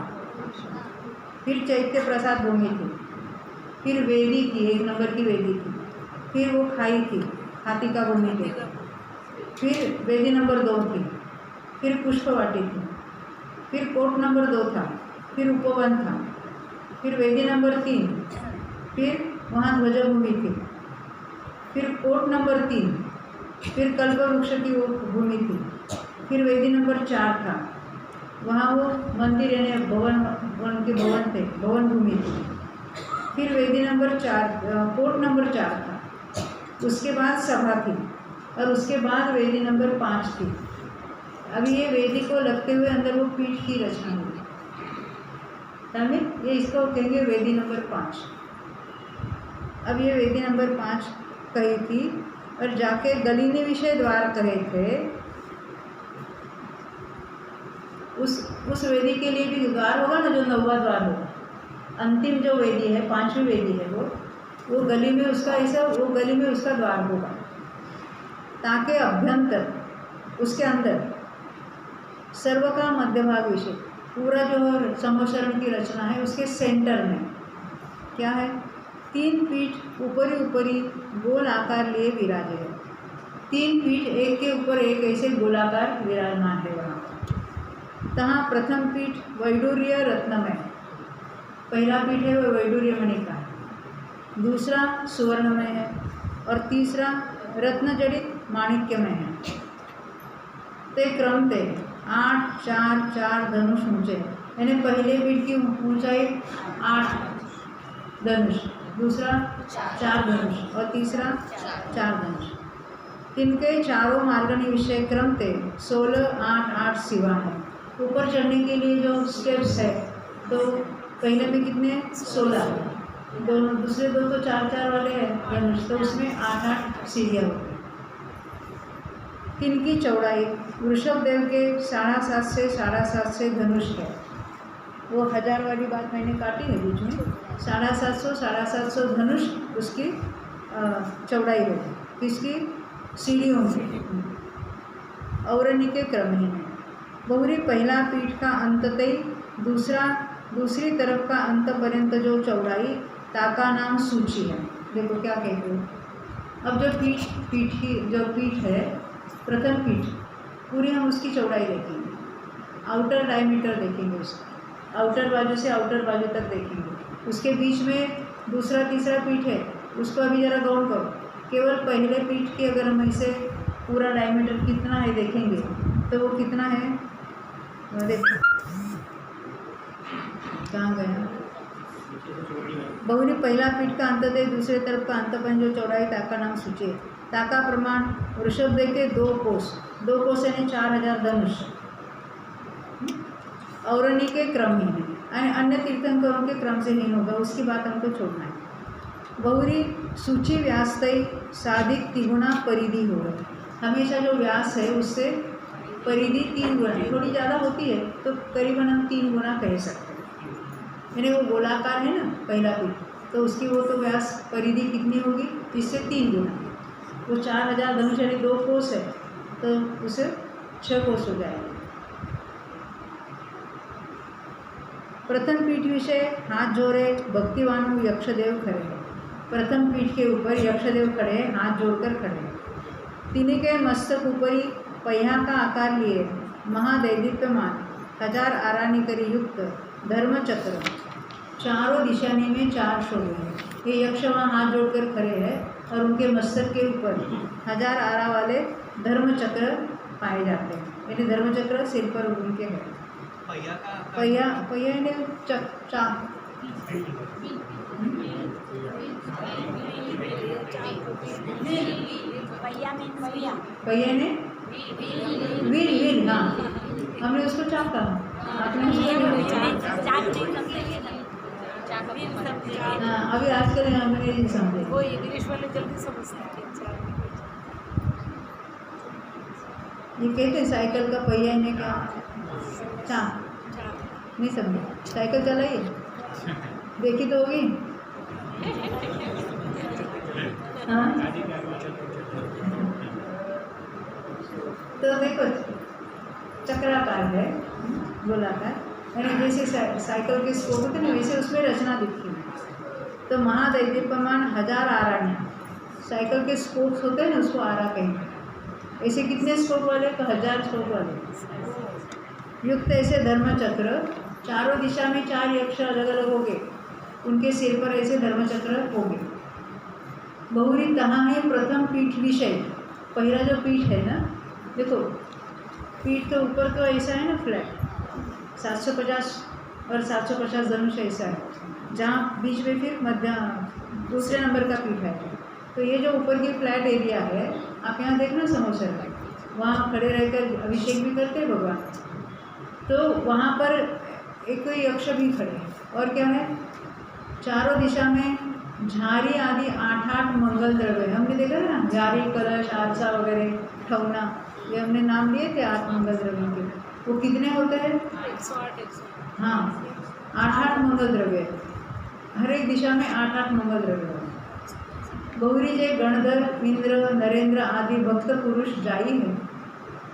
फिर चैत्य प्रसाद भूमि थी, फिर वेदी थी, 1 नंबर की वेदी थी, फिर वो खाई थी, हाथी का भूमि थी, फिर वेदी नंबर 2 थी, फिर पुष्पवाटी थी, फिर कोट नंबर 2 था, फिर उपवन था, फिर वेदी नंबर 3, फिर वहाँ ध्वजभूमि थी, फिर कोट नंबर 3, फिर कल्प वृक्ष की वो भूमि थी, फिर वेदी नंबर 4 था, वहाँ वो मंदिर यानी भवन, उनके भवन थे, भवन भूमि थी, फिर वेदी नंबर 4, कोट नंबर 4 था, उसके बाद सभा थी, और उसके बाद वेदी नंबर 5 थी। अभी ये वेदी को लगते हुए अंदर वो पीठ की रचना हुई, समझे? ये इसको कहेंगे वेदी नंबर 5। अब ये वेदी नंबर 5 कही थी, और जाके गलिनी विषय द्वार कहे थे। उस वेदी के लिए भी द्वार होगा ना, जो 9वां द्वार होगा, अंतिम जो वेदी है, 5वीं वेदी है, वो गली में उसका ऐसा, वो गली में उसका द्वार होगा, ताकि अभ्यंतर उसके अंदर सर्व का मध्यभाग विषय, पूरा जो संवत्सरण की रचना है उसके सेंटर में क्या है? 3 पीठ ऊपरी ऊपरी गोल आकार लिए विराजे है। 3 पीठ एक के ऊपर एक ऐसे गोलाकार विराजमान है वहाँ। तहाँ प्रथम पीठ वैडूर्य रत्नमय, पहला पीठ है वो वैडूर्य मणि का है, दूसरा सुवर्णमय है, और तीसरा रत्न जड़ित माणिक्यमय है। ते क्रम थे 8 4 4 धनुष ऊंचे, यानी पहले पीठ की ऊंचाई 8 धनुष, दूसरा 4 धनुष, और तीसरा 4 धनुष। तिनके चारों मार्गणी विषय क्रम थे 16 8 8 सिवा है। ऊपर चढ़ने के लिए जो स्टेप्स है, तो पहले में कितने? 16, दोनों दूसरे 2 तो 4 4 वाले हैं धनुष, तो उसमें 8 8 सीढ़ियाँ होती। तिनकी चौड़ाई वृषभ देव के 7.5 से 7.5 धनुष है। वो 1000 वाली बात मैंने काटी है बीच में, 750 धनुष उसकी चौड़ाई है, किसकी? सीढ़ियों में। औरनी के क्रम ही है। बहुरी पहला पीठ का अंततई, दूसरी तरफ का अंत पर्यंत जो चौड़ाई ताका नाम सूची है। देखो क्या कहते हो। अब जो पीठ है, प्रथम पीठ पूरी हम उसकी चौड़ाई देखेंगे, आउटर डायमीटर देखेंगे उसका, आउटर बाजू से आउटर बाजू तक देखेंगे। उसके बीच में दूसरा तीसरा पीठ है, उसको अभी ज़रा गौर करो। केवल पहले पीठ की अगर हम इसे पूरा डायमीटर कितना है देखेंगे, तो वो कितना है? देखो कहाँ गया? बहुरी पहला पीठ का अंत दे, दूसरे तरफ का अंत पर जो चौड़ाई ताका नाम सूची है। ताका प्रमाण वृषभ दे के 2 कोस यानी 4000 धनुष। औरनी के क्रम ही है, अन्य तीर्थंकरों के क्रम से नहीं होगा, उसकी बात हमको छोड़ना है। बहुरी सूची व्यास तय साधिक 3 गुना परिधि होगा। हमेशा जो व्यास है उससे परिधि 3 गुना, थोड़ी ज़्यादा होती है तो करीबन हम 3 गुना कह सकते हैं। यानी वो गोलाकार है ना पहला पीठ, तो उसकी वो तो व्यास परिधि कितनी होगी? इससे 3 गुना। वो 4000 धनुष यानी 2 कोस है, तो उसे 6 कोस हो जाएगा। प्रथम पीठ विषय हाथ जोड़े भक्तिवानु यक्षदेव खड़े हैं। प्रथम पीठ के ऊपर यक्षदेव खड़े हैं, हाथ जोड़कर खड़े हैं। तिन्हीं के मस्तक ऊपरी पहिया का आकार लिए महादैदीप्यमान 1000 आरानी करी युक्त धर्मचक्र चारों दिशानी में 4 शोभे हैं। ये यक्ष वहाँ हाथ जोड़कर खड़े हैं और उनके मस्तक के ऊपर 1000 आरा वाले धर्मचक्र पाए जाते हैं। यानी धर्मचक्र सिर पर उनके हैं। पहिया ने पहिया ने वीर, हाँ हमने उसको चाक कहा, आपने हाँ अभी आजकल हमने नहीं समझे, वो इंग्लिश वाले जल्दी समझते हैं। ये कहते हैं साइकिल का पहिया इन्हें क्या, चाँद, नहीं समझे? साइकिल चलाइए, देखी तो होगी। हाँ, तो देखो चक्राकार है, गोलाकार, यानी जैसे साइकिल के स्पोक होते हैं ना, वैसे उसमें रचना दिखती है। तो महादैदीप्यमान 1000 आरा, साइकिल के स्पोक्स होते हैं ना, उसको आरा कहेंगे। ऐसे कितने स्पोक वाले? तो 1000 स्पोक वाले युक्त ऐसे धर्मचक्र, चारों दिशा में 4 यक्ष अलग अलग हो गए, उनके सिर पर ऐसे धर्मचक्र हो गए। बहुरी तहाँ है प्रथम पीठ विषय, पहला जो पीठ है ना, देखो पीठ तो ऊपर तो ऐसा है ना फ्लैट, 750 और 750 धनुष ऐसा है, जहाँ बीच में फिर मध्य दूसरे नंबर का पीठ है। तो ये जो ऊपर की फ्लैट एरिया है, आप यहाँ देखना समोसर है, वहाँ खड़े रहकर अभिषेक भी करते हैं भगवान। तो वहाँ पर एक कोई यक्ष भी खड़े हैं, और क्या है, चारों दिशा में झारी आदि 8-8 मंगल द्रव्य, हमने देखा ना, झारी, कलश, आरसा वगैरह, ठौना, ये हमने नाम लिए थे 8 मंगल द्रव्यों के। वो कितने होते हैं? 108। हाँ, 8-8 मंगल द्रव्य, हर एक दिशा में 8-8 मंगल द्रव्य। गौरी जय गणधर, इंद्र, नरेंद्र आदि भक्त पुरुष जाई है,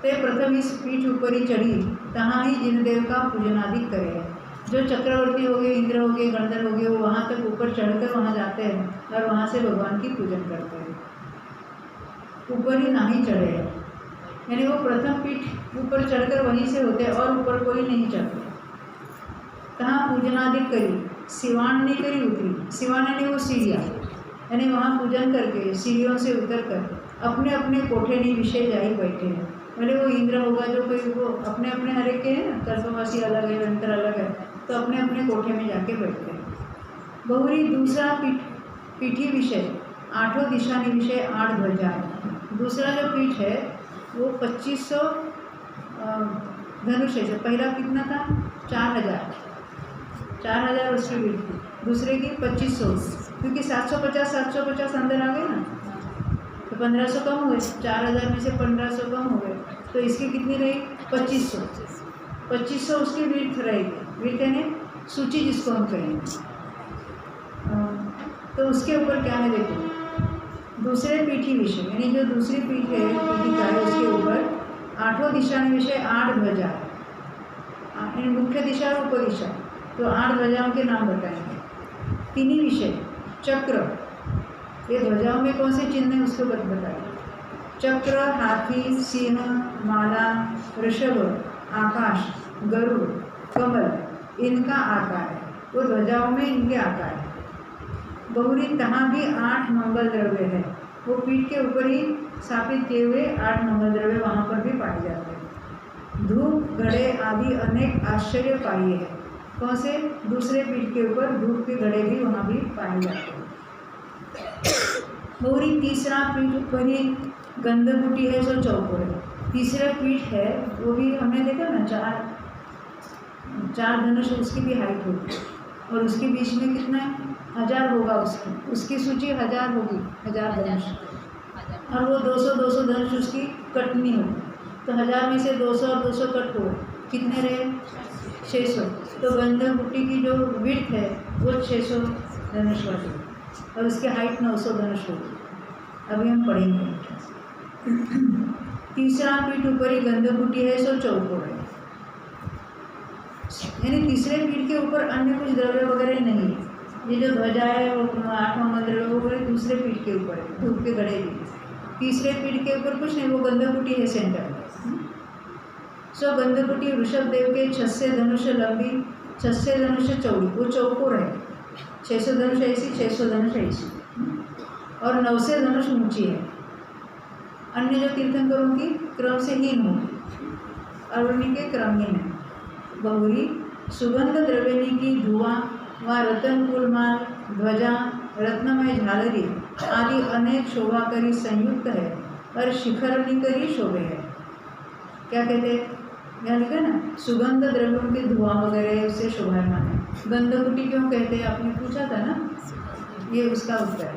ते प्रथम इस पीठ ऊपर ही चढ़ी, तहाँ ही जिनदेव का पूजनादि करे। जो चक्रवर्ती हो गए, इंद्र हो गए, गणधर हो गए, वो वहाँ तक ऊपर चढ़कर वहाँ जाते हैं और वहाँ से भगवान की पूजन करते हैं। ऊपर ही ना ही चढ़े, यानी वो प्रथम पीठ ऊपर चढ़कर वहीं से होते हैं और ऊपर कोई नहीं चढ़ते। तहाँ पूजनादि करी, सिवान नहीं करी, उतरी। सिवान यानी वो सीढ़ियाँ, यानी वहाँ पूजन करके सीढ़ियों से उतर कर अपने अपने कोठे नहीं विषय जाई बैठे हैं। भले वो इंद्र होगा, जो कोई वो अपने अपने हर एक के हैं ना, कल्पवासी अलग है, यंत्र अलग है, तो अपने अपने कोठे में जाके बैठते हैं। बहुरी दूसरा पीठी विषय, 8 दिशा विषय 8 ध्वजा। दूसरा जो पीठ है वो 2500 धनुष है। पहला कितना था? 4000 उसकी पीठ थी, दूसरे की 2500, क्योंकि 750 अंदर आ गए ना, तो 1500 कम हुए, 4000 में से 1500 कम हो गए, तो इसकी कितनी रही? 2500 उसकी विड्थ रहेगी। विड्थ यानी सूची जिसको हम कहेंगे। तो उसके ऊपर क्या है देखो, दूसरे पीठी विषय, यानी जो दूसरी पीठ है, पीठिका है, उसके ऊपर 8 दिशा विषय 8 ध्वजा, यानी मुख्य दिशा और उपदिशा, तो 8 ध्वजाओं के नाम बताएंगे। 3 विषय चक्र, ये ध्वजाओं में कौन से चिन्ह है उसको बताइए। चक्र, हाथी, सिंह, माला, ऋषभ, आकाश, गरुड़, कमल, इनका आकार है, वो ध्वजाओं में इनके आकार है। बहुरी तहाँ भी 8 मंगल द्रव्य है, वो पीठ के ऊपर ही स्थापित किए हुए 8 मंगल द्रव्य वहाँ पर भी पाए जाते हैं। धूप, घड़े आदि अनेक आश्चर्य पाइए हैं। कौन से? दूसरे पीठ के ऊपर धूप के घड़े भी वहाँ भी पाए जाते हैं। बहुरी तीसरा पीठ ऊपर ही गंधकुटी है, जो चौकोर है। तीसरा पीठ है, वो भी हमने देखा ना, 4 धनुष, उसकी भी हाइट होगी, और उसके बीच में कितना है? 1000 होगा, उसकी सूची 1000 होगी, 1000 धनुष, और वो 200 धनुष उसकी कटनी होगी, तो 1000 में से 200 और 200 कट हो, कितने रहे? 600। तो गंधकुटी की जो विड्थ है वो 600 धनुष वाली, और उसकी हाइट 900 धनुष होगी। अभी हम पढ़ेंगे। तीसरा पीठ ऊपर ही गंधकुटी है, सो चौकोर है, यानी तीसरे पीठ के ऊपर अन्य कुछ द्रव्य वगैरह नहीं है। ये जो ध्वजा है वो 8 मंगल द्रव्य वगैरह दूसरे पीठ के ऊपर है, धूप के घड़े भी। तीसरे पीठ के ऊपर कुछ नहीं, वो गंधकुटी है सेंटर में। सो गंधकुटी वृषभ देव के 600 धनुष लंबी, 600 धनुष चौड़ी, वो चौकोर है, 600 धनुष ऐसी, 600 धनुष ऐसी, और 900 धनुष ऊंची है। अन्य जो तीर्थंकरों की क्रम से हीन होगी, और उनके क्रमहीन है। बहुरी सुगंध द्रव्यनी की धुआं व रतन फूलमाल, ध्वजा, रत्नमय झालरी आदि अनेक शोभाकरी संयुक्त है, और शिखरनिकरी शोभे है। क्या कहते हैं? यहाँ लिखा ना, सुगंध द्रव्यों के धुआं वगैरह उससे शोभायमान है। गंधकुटी क्यों कहते हैं? आपने पूछा था ना, ये उसका उत्तर है।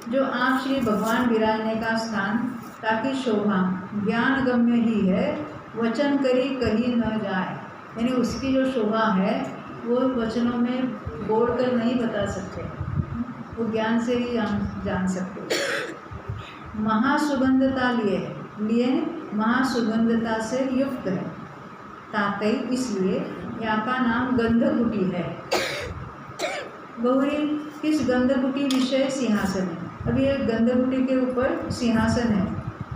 जो आप श्री भगवान विराजने का स्थान, ताकि शोभा ज्ञान गम्य ही है, वचन करी कहीं न जाए। यानी उसकी जो शोभा है वो वचनों में बोलकर नहीं बता सकते, वो ज्ञान से ही जान सकते। महासुगंधता लिए महासुगंधता से युक्त है, ताकि इसलिए यहाँ का नाम गंधकुटी है। गौरी किस गंधकुटी विषय सिंहासन है। अब ये गंधकुटी के ऊपर सिंहासन है,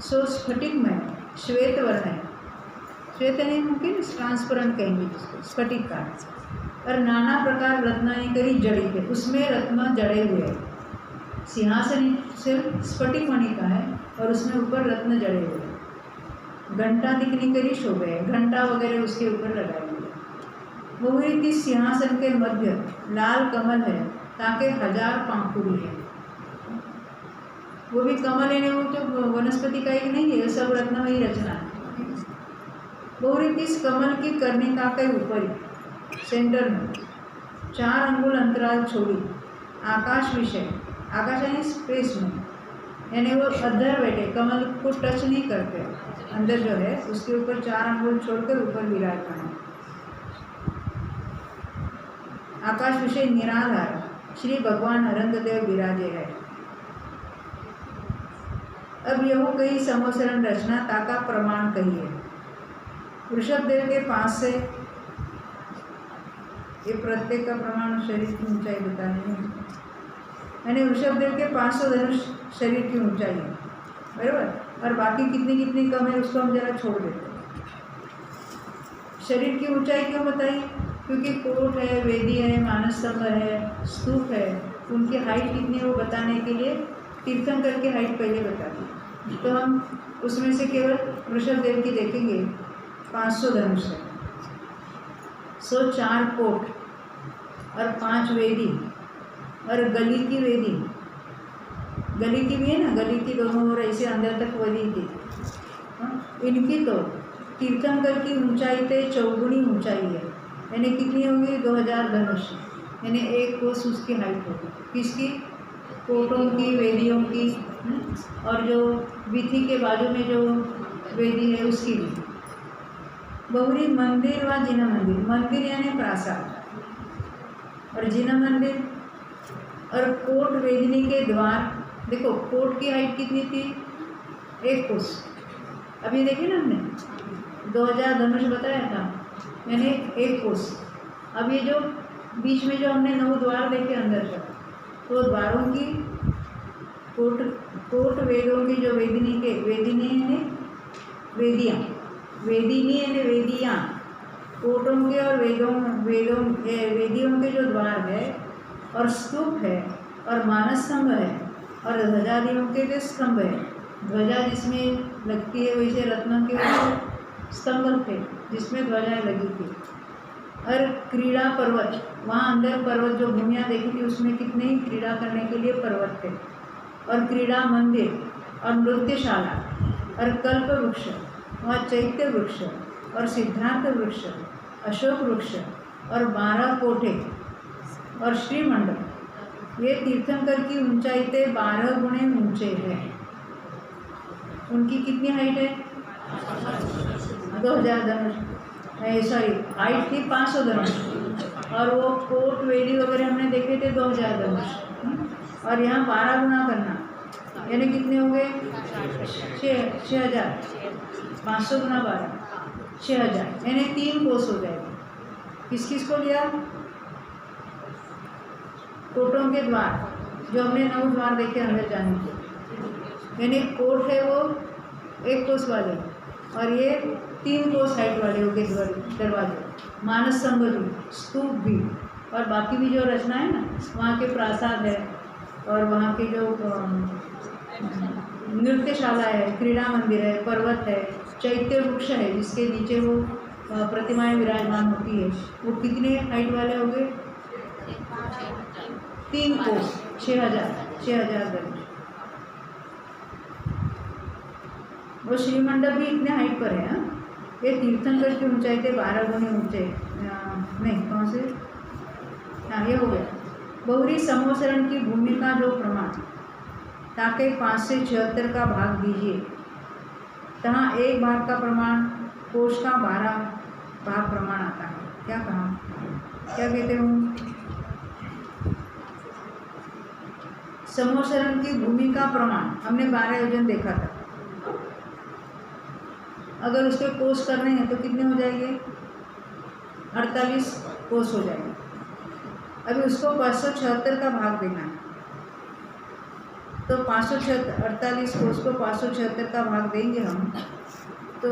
सो स्फटिक में श्वेत वर्ण है। श्वेत नहीं मुमकिन ट्रांसपेरेंट कहेंगे जिसको, स्फटिक का। और नाना प्रकार रत्नानिकरी जड़ित है, उसमें रत्न जड़े हुए हैं। सिंहासन सिर्फ स्फटिक मणि का है और उसमें ऊपर रत्न जड़े हुए हैं। घंटा दिखनी करी शोभे है, घंटा वगैरह उसके ऊपर लगाए हुए। बहुरी की सिंहासन के मध्य लाल कमल है, ताकि 1000 पाखुड़ी है। वो भी कमल है, वो तो वनस्पति का ही नहीं है, सब रत्नमयी रचना है। बहुरी किस कमल की कर्णिका के ऊपर सेंटर में 4 अंगुल अंतराल छोड़ी आकाश विषय, आकाश यानी स्पेस में, यानी वो अद्धर बैठे, कमल को टच नहीं करते, अंदर जो है उसके ऊपर 4 अंगुल छोड़कर ऊपर विराजमान है। आकाश विषय निराधार श्री भगवान अरंगदेव विराजे है। अब यह कई समोसरण रचना ताका प्रमाण कहिए। वृषभदेव के पास से ये प्रत्येक का प्रमाण शरीर की ऊंचाई बताने है, यानी वृषभदेव के 500 धनुष शरीर की ऊंचाई है, बराबर। और बाकी कितनी कितनी कम है उसको हम जरा छोड़ देते हैं। शरीर की ऊंचाई क्यों बताई? क्योंकि कोट है, वेदी है, मानस स्तंभ है, स्तूप है, उनकी हाइट कितनी है वो बताने के लिए तीर्थंकर की हाइट पहले बता दी। तो हम उसमें से केवल वृषभदेव की देखेंगे। 500 धनुष है, 104 कोट और 5 वेदी और गली की वेदी, गली की भी है ना, गली की दोनों ओर ऐसे अंदर तक वेदी थी। इनकी तो तीर्थंकर की ऊंचाई पे 4 ऊंचाई है, यानी कितनी होगी? 2000 धनुष, यानी 1 कोस उसकी हाइट होगी। किसकी? कोटों की, वेदियों की, और जो वीथी के बाजू में जो वेदी है उसकी भी। बहुरी मंदिर व जिना मंदिर, मंदिर यानी प्रासाद, और जिना मंदिर और कोट वेदिनी के द्वार। देखो कोट की हाइट कितनी थी? 1 कोस। अभी देखिए ना हमने 2000 धनुष बताया था, यानी 1 कोस। अब ये जो बीच में जो हमने 9 द्वार देखे अंदर तक, तो द्वारों की कोट वेदों की जो वेदिनी के, वेदिनी यानी वेदियाँ, वेदिनी यानी वेदियाँ, कोटों के और वेदियों के जो द्वार है और स्तूप है और मानस स्तंभ है और ध्वजादियों के जो स्तंभ है, ध्वजा जिसमें लगती है वैसे रत्नों के स्तंभ थे जिसमें ध्वजाएँ लगी थी। और क्रीड़ा पर्वत, वहाँ अंदर पर्वत जो भूमियाँ देखी थी उसमें कितने क्रीड़ा करने के लिए पर्वत थे। और क्रीड़ा मंदिर और नृत्यशाला और कल्प वृक्ष, वहाँ चैत्य वृक्ष और सिद्धार्थ वृक्ष, अशोक वृक्ष और 12 कोठे और श्रीमंडप। ये तीर्थंकर की ऊंचाई से 12 गुणे ऊंचे हैं। उनकी कितनी हाइट है? 2000 धनुष, सॉरी हाइट थी 500 धनुष, और वो कोट वेदी वगैरह हमने देखे थे 2000 धनुष। और यहाँ 12 गुना करना, यानी कितने हो गए? 6000। 500 गुना 12, 6000, यानी 3 कोस हो जाएगा। किस किस को लिया? कोटों के द्वार, जो हमने 9 द्वार देखे अंदर जाने के, यानी कोट है वो 1 कोस वाले, और ये 3 कोस हाइट वाले हो गए दरवाजे। मानस स्तंभ भी, स्तूप भी, और बाकी भी जो रचना है ना, वहाँ के प्रासाद है और वहाँ के जो नृत्यशाला है, क्रीड़ा मंदिर है, पर्वत है, चैत्य वृक्ष है जिसके नीचे वो प्रतिमाएं विराजमान होती है, वो कितने हाइट वाले हो गए? 3 कोस, 6000 धनुष। वो श्रीमंडप भी इतने हाइट पर है। ये तीर्थंकर की ऊंचाई थे 12 गुने ऊंचे, नहीं कौन से, हाँ ये हो गया। बहुरी समोसरण की भूमि का जो प्रमाण, ताकि 5 से 76 का भाग दीजिए। तहाँ एक भाग का प्रमाण कोष का 12 भाग प्रमाण आता है। क्या कहा, क्या कहते हो? समोसरण की भूमि का प्रमाण हमने 12 योजन देखा था। अगर उसके कोष करने हैं तो कितने हो जाएंगे? 48 कोष हो जाएंगे। अभी उसको 576 का भाग देना है, तो 548 कोष को 576 का भाग देंगे हम, तो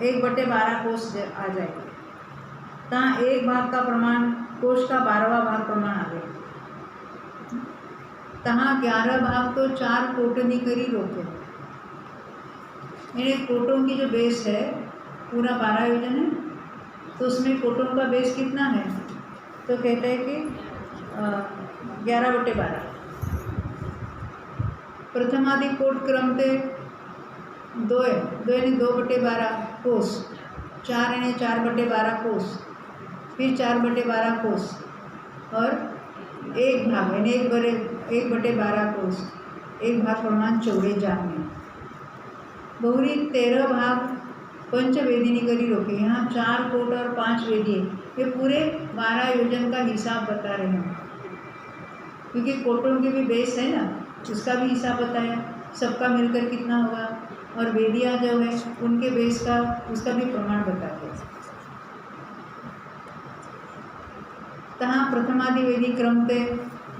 1/12 कोष आ जाएगा। तहाँ एक भाग का प्रमाण कोष का 12वां भाग प्रमाण आ गया। तहाँ 11 भाग तो 4 कोटनी करी रोके। यानी कोटों की जो बेस है पूरा 12 योजन है, तो उसमें कोटों का बेस कितना है? तो कहते हैं कि 11/12। प्रथमादि कोट क्रम थे 2 यानी 2/12 कोष, 4 यानी 4/12 कोष, फिर 4/12 कोष और एक भाग यानी 1/12 कोष, एक भाग प्रमाण चौड़े जाने। बहुरी 13 भाग पंचवेदिनी करी रोके। यहाँ 4 कोट और 5 वेदी है। ये पूरे 12 योजन का हिसाब बता रहे हैं, क्योंकि कोटों के भी बेस है ना, उसका भी हिसाब बताया, सबका मिलकर कितना होगा, और वेदियाँ जो है उनके बेस का उसका भी प्रमाण बताते हैं। तहाँ प्रथमादि वेदी क्रम थे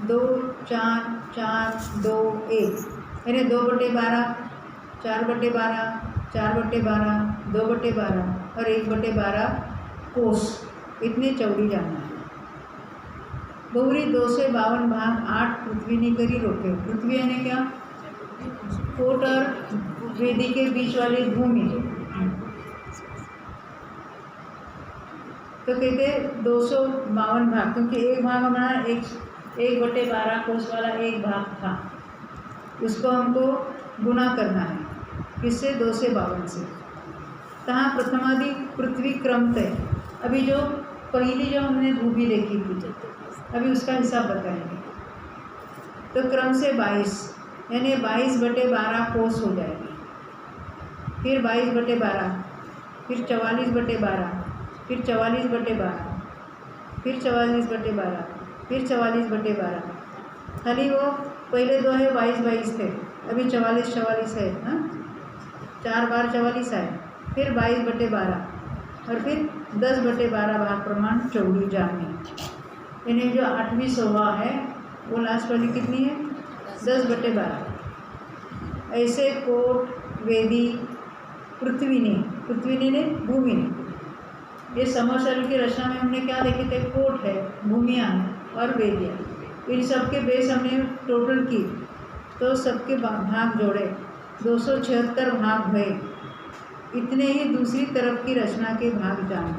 2 4 4 2 1 यानी 2/12 4/12 4/12 2/12 और 1/12 कोष, इतने चौड़ी जाना है। बहुरी 2 से 52 भाग 8 पृथ्वी ने करी रोके। पृथ्वी यानी क्या? कोट और वेदी के बीच वाली भूमि। तो कहते 252 भाग, क्योंकि एक भाग हमारा 1/12 कोष वाला एक भाग था, उसको हमको गुना करना है किससे? 2 से 52 से। तहाँ प्रथमादि पृथ्वी क्रम थे। अभी जो पहली जो हमने भूमि देखी थी, अभी उसका हिसाब बताएंगे। तो क्रम से 22 यानी 22/12 कोष हो जाएगी, फिर 22/12, फिर 44/12, फिर 44/12, फिर 44/12, फिर 44/12। खाली वो पहले 2 है 22 थे, अभी 44 है। 4 बार 44 आए, फिर 22/12 और फिर 10/12 भाग प्रमाण चौड़ी जानी। यानी जो 8वीं शोभा है वो लास्ट वाली कितनी है? 10/12। ऐसे कोट वेदी पृथ्वी ने भूमि ने, ये समोसरण की रचना में हमने क्या देखे थे? कोट है, भूमियाँ हैं और वेदियाँ। इन सब के बेस हमने टोटल की, तो सबके भाग जोड़े 276 भाग हुए। इतने ही दूसरी तरफ की रचना के भाग जाने,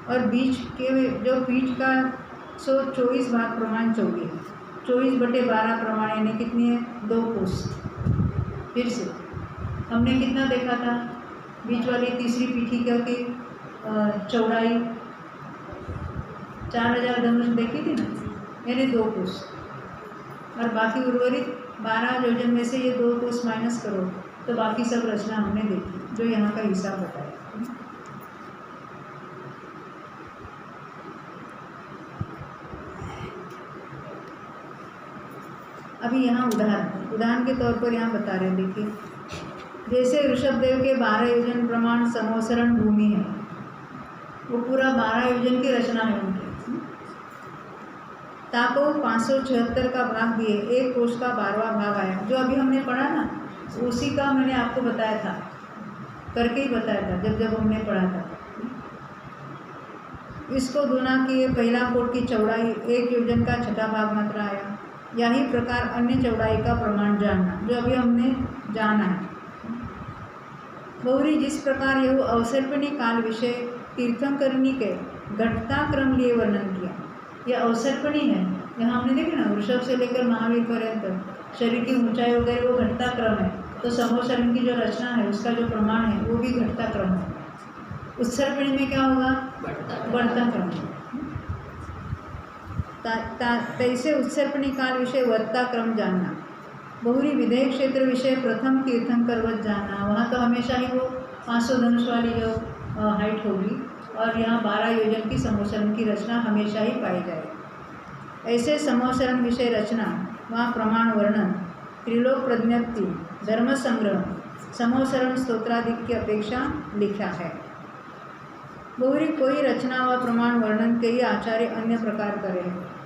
और बीच के जो पीठ का 124 भाग प्रमाण चौड़ी है। 24/12 प्रमाण यानी कितनी है? 2 कोष। फिर से हमने कितना देखा था? बीच वाली तीसरी पीठिका की चौड़ाई 4000 धनुष देखी थी ना, यानी 2 कोष, और बाकी उर्वरित 12 योजन में से ये 2 कोष माइनस करो तो बाकी सब रचना हमने देखी, जो यहाँ का हिसाब बताया। अभी यहाँ उदाहरण के तौर पर यहाँ बता रहे हैं, देखिए। जैसे ऋषभदेव के 12 योजन प्रमाण समोसरण भूमि है, वो पूरा 12 योजन की रचना है उनकी। ताको 576 का भाग दिए, एक कोष का 12वां भाग आया। जो अभी हमने पढ़ा ना, उसी का मैंने आपको बताया था, करके ही बताया था जब हमने पढ़ा था। इसको गुना किए, पहला कोट की चौड़ाई 1 योजन का 6ठा भाग मात्र आया। यही प्रकार अन्य चौड़ाई का प्रमाण जानना, जो अभी हमने जाना है। गौरी जिस प्रकार यह अवसर्पणी काल विषय तीर्थंकरणी के घटता क्रम लिए वर्णन किया। यह अवसर्पणी है, यहाँ हमने देखे ना, वृषभ से लेकर महावीर पर्यंत शरीर की ऊंचाई वगैरह वो घटता क्रम है। तो समोसरण की जो रचना है उसका जो प्रमाण है वो भी घटता क्रम है। उत्सर्पणी में क्या होगा? बढ़ता क्रम। तैसे उत्सर्पणी काल विषय वर्ता क्रम जानना। बहुरी विधेय क्षेत्र विषय प्रथम तीर्थंकर जाना, वहाँ तो हमेशा ही वो 500 धनुष वाली जो हाइट होगी और यहाँ 12 योजन की समोसरण की रचना हमेशा ही पाई जाए। ऐसे समोसरण विषय रचना वहाँ प्रमाण वर्णन, त्रिलोक प्रज्ञप्ति, धर्म संग्रह, समोसरण स्तोत्रादि की अपेक्षा लिखा है। बहुरी कोई रचना व प्रमाण वर्णन कई आचार्य अन्य प्रकार करे,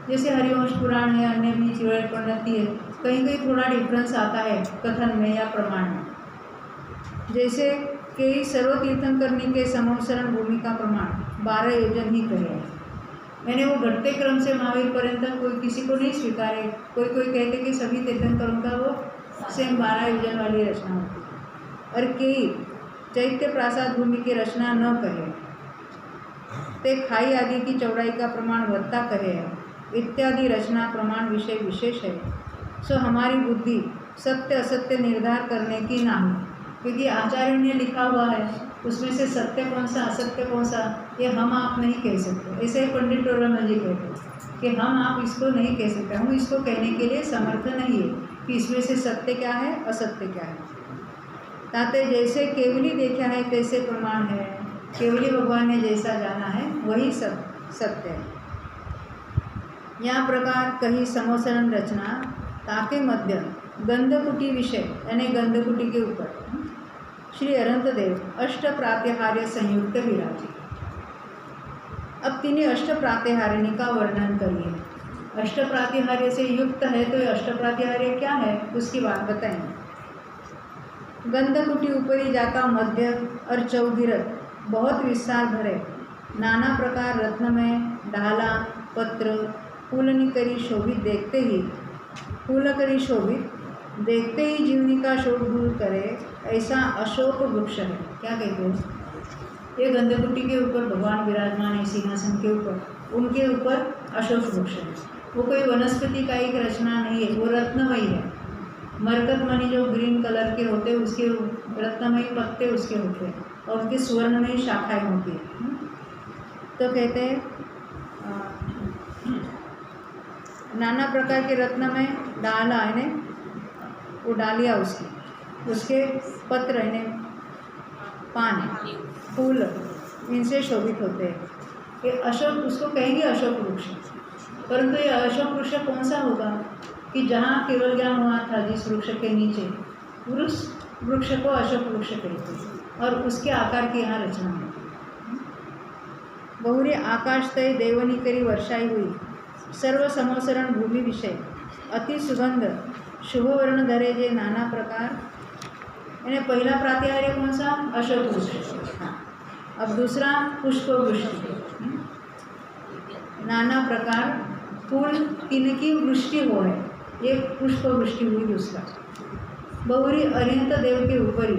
जैसे हरिवंश पुराण है, अन्य भी त्रिलोक प्रणति है, कहीं कहीं थोड़ा डिफरेंस आता है कथन में या प्रमाण में। जैसे कई सर्व तीर्थंकरनी के समोसरण भूमि का प्रमाण 12 योजन ही करे, मैंने वो घटते क्रम से महावीर पर्यंत कोई किसी को नहीं स्वीकारे। कोई कहते कि सभी तीर्थंकरों का वो सेम 12 योजन वाली रचना होती है, और कई चैत्य प्रासाद भूमि की रचना न करे, ते खाई आदि की चौड़ाई का प्रमाण वत्ता करे इत्यादि रचना प्रमाण विषय विशेष है। सो हमारी बुद्धि सत्य असत्य निर्धार करने की नहीं, क्योंकि आचार्य ने लिखा हुआ है, उसमें से सत्य कौन सा असत्य कौन सा ये हम आप नहीं कह सकते। ऐसे ही पंडित टोरामल जी कहते हैं कि हम आप इसको नहीं कह सकते, हम इसको कहने के लिए समर्थ नहीं है कि इसमें से सत्य क्या है असत्य क्या है। ताते जैसे केवली देखा है तैसे प्रमाण है, केवली भगवान ने जैसा जाना है वही सत्य है। यहाँ प्रकार कही समोसरण रचना ताके मध्य गंधकुटी विषय यानी गंधकुटी के ऊपर श्री अनंत देव अष्ट प्रात्याहार्य संयुक्त विराजी। अब तीन अष्ट प्रात्याहारिणी का वर्णन करिए। अष्ट प्रात्याहार्य से युक्त है तो ये अष्ट प्रात्याहार्य क्या है उसकी बात बताएंगे। गंधकुटी ऊपरी जाका मध्य और चौगिरत बहुत विस्तार भरे, नाना प्रकार रत्नमय डाला पत्र फूलनी करी शोभित देखते ही फूल करी शोभित देखते ही जीवनी का शोक दूर करे ऐसा अशोक वृक्ष है। क्या कहते हैं? ये गंधकुटी के ऊपर भगवान विराजमान है सिंहासन के ऊपर, उनके ऊपर अशोक वृक्ष है। वो कोई वनस्पति का एक रचना नहीं है, वो रत्नमयी है। मरकतमणि जो ग्रीन कलर के होते हैं उसके रत्नमयी पत्ते उसके होते हैं और उनकी सुवर्णमयी शाखाएँ होती है। तो कहते हैं नाना प्रकार के रत्नमय डाला यानी वो डालिया उसके पत्र यानी पान फूल इनसे शोभित होते हैं। ये अशोक उसको कहेंगे अशोक वृक्ष, परंतु ये अशोक वृक्ष कौन सा होगा कि जहाँ केवल ज्ञान हुआ था जिस वृक्ष के नीचे उस वृक्ष को अशोक वृक्ष कहते हैं और उसके आकार की यहाँ रचना है। बहुरी आकाश तय देवनी करी वर्षाई हुई सर्व समोसरण भूमि विषय अति सुगंध शुभ वर्ण धरे जे नाना प्रकार यानी पहला प्रात्याहार्य कौन सा अशोक वृक्ष। हाँ, अब दूसरा पुष्प वृष्टि नाना प्रकार फूल तिनकी वृष्टि हो है, ये पुष्प वृष्टि हुई। दूसरा बहुरी अरिहंत देव के ऊपरी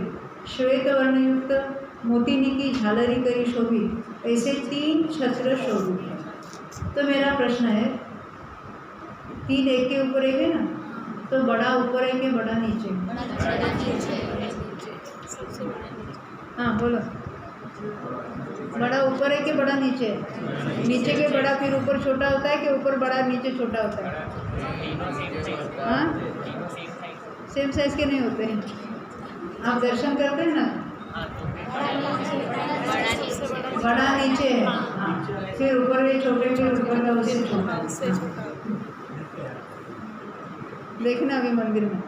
श्वेत वर्णयुक्त मोतिनी की झालरी करी शोभित ऐसे 3 छत्र शोभित है। तो मेरा प्रश्न है 3 एक के ऊपर एक है ना, तो बड़ा ऊपर है कि बड़ा नीचे? हाँ बोलो, बड़ा ऊपर है कि बड़ा नीचे? नीचे के बड़ा फिर ऊपर छोटा होता है कि ऊपर बड़ा नीचे छोटा होता है? हाँ सेम साइज के नहीं होते हैं। आप दर्शन करते हैं ना, बड़ा नीचे है, हाँ फिर ऊपर भी छोटे फिर ऊपर का उससे छोटा। देखना अभी मंदिर में।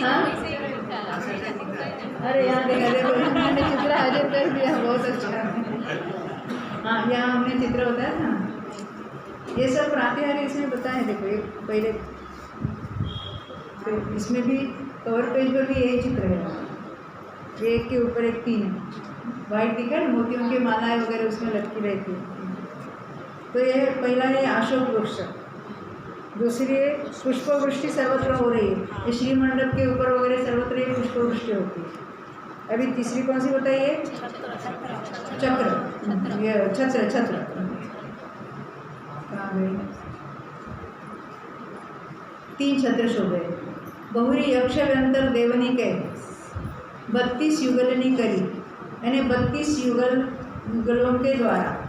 हाँ अरे यहाँ देखो हमने चित्र हाजिर कर दिया, बहुत अच्छा। हाँ यहाँ हमने चित्र बताया ना, ये सब प्रात्याहार्य इसमें बताए। देखो एक पहले तो इसमें भी कवर पेज पर भी यही चित्र है, एक के ऊपर एक 3 वाइट दिखा है, मोतियों की मालाएं वगैरह उसमें लटकी रहती है। तो ये पहला है अशोक वृक्ष, दूसरी है पुष्प वृष्टि सर्वत्र हो रही है, ये श्री मंडप के ऊपर वगैरह सर्वत्र ये पुष्प वृष्टि होती है। अभी तीसरी कौन सी बताइए? चक्र, ये छत्र कहाँ गई? 3 छत्र शोभे। बहुरी यक्ष व्यंतर देवनी के 32 युगलनी करी यानी 32 युगलों के द्वारा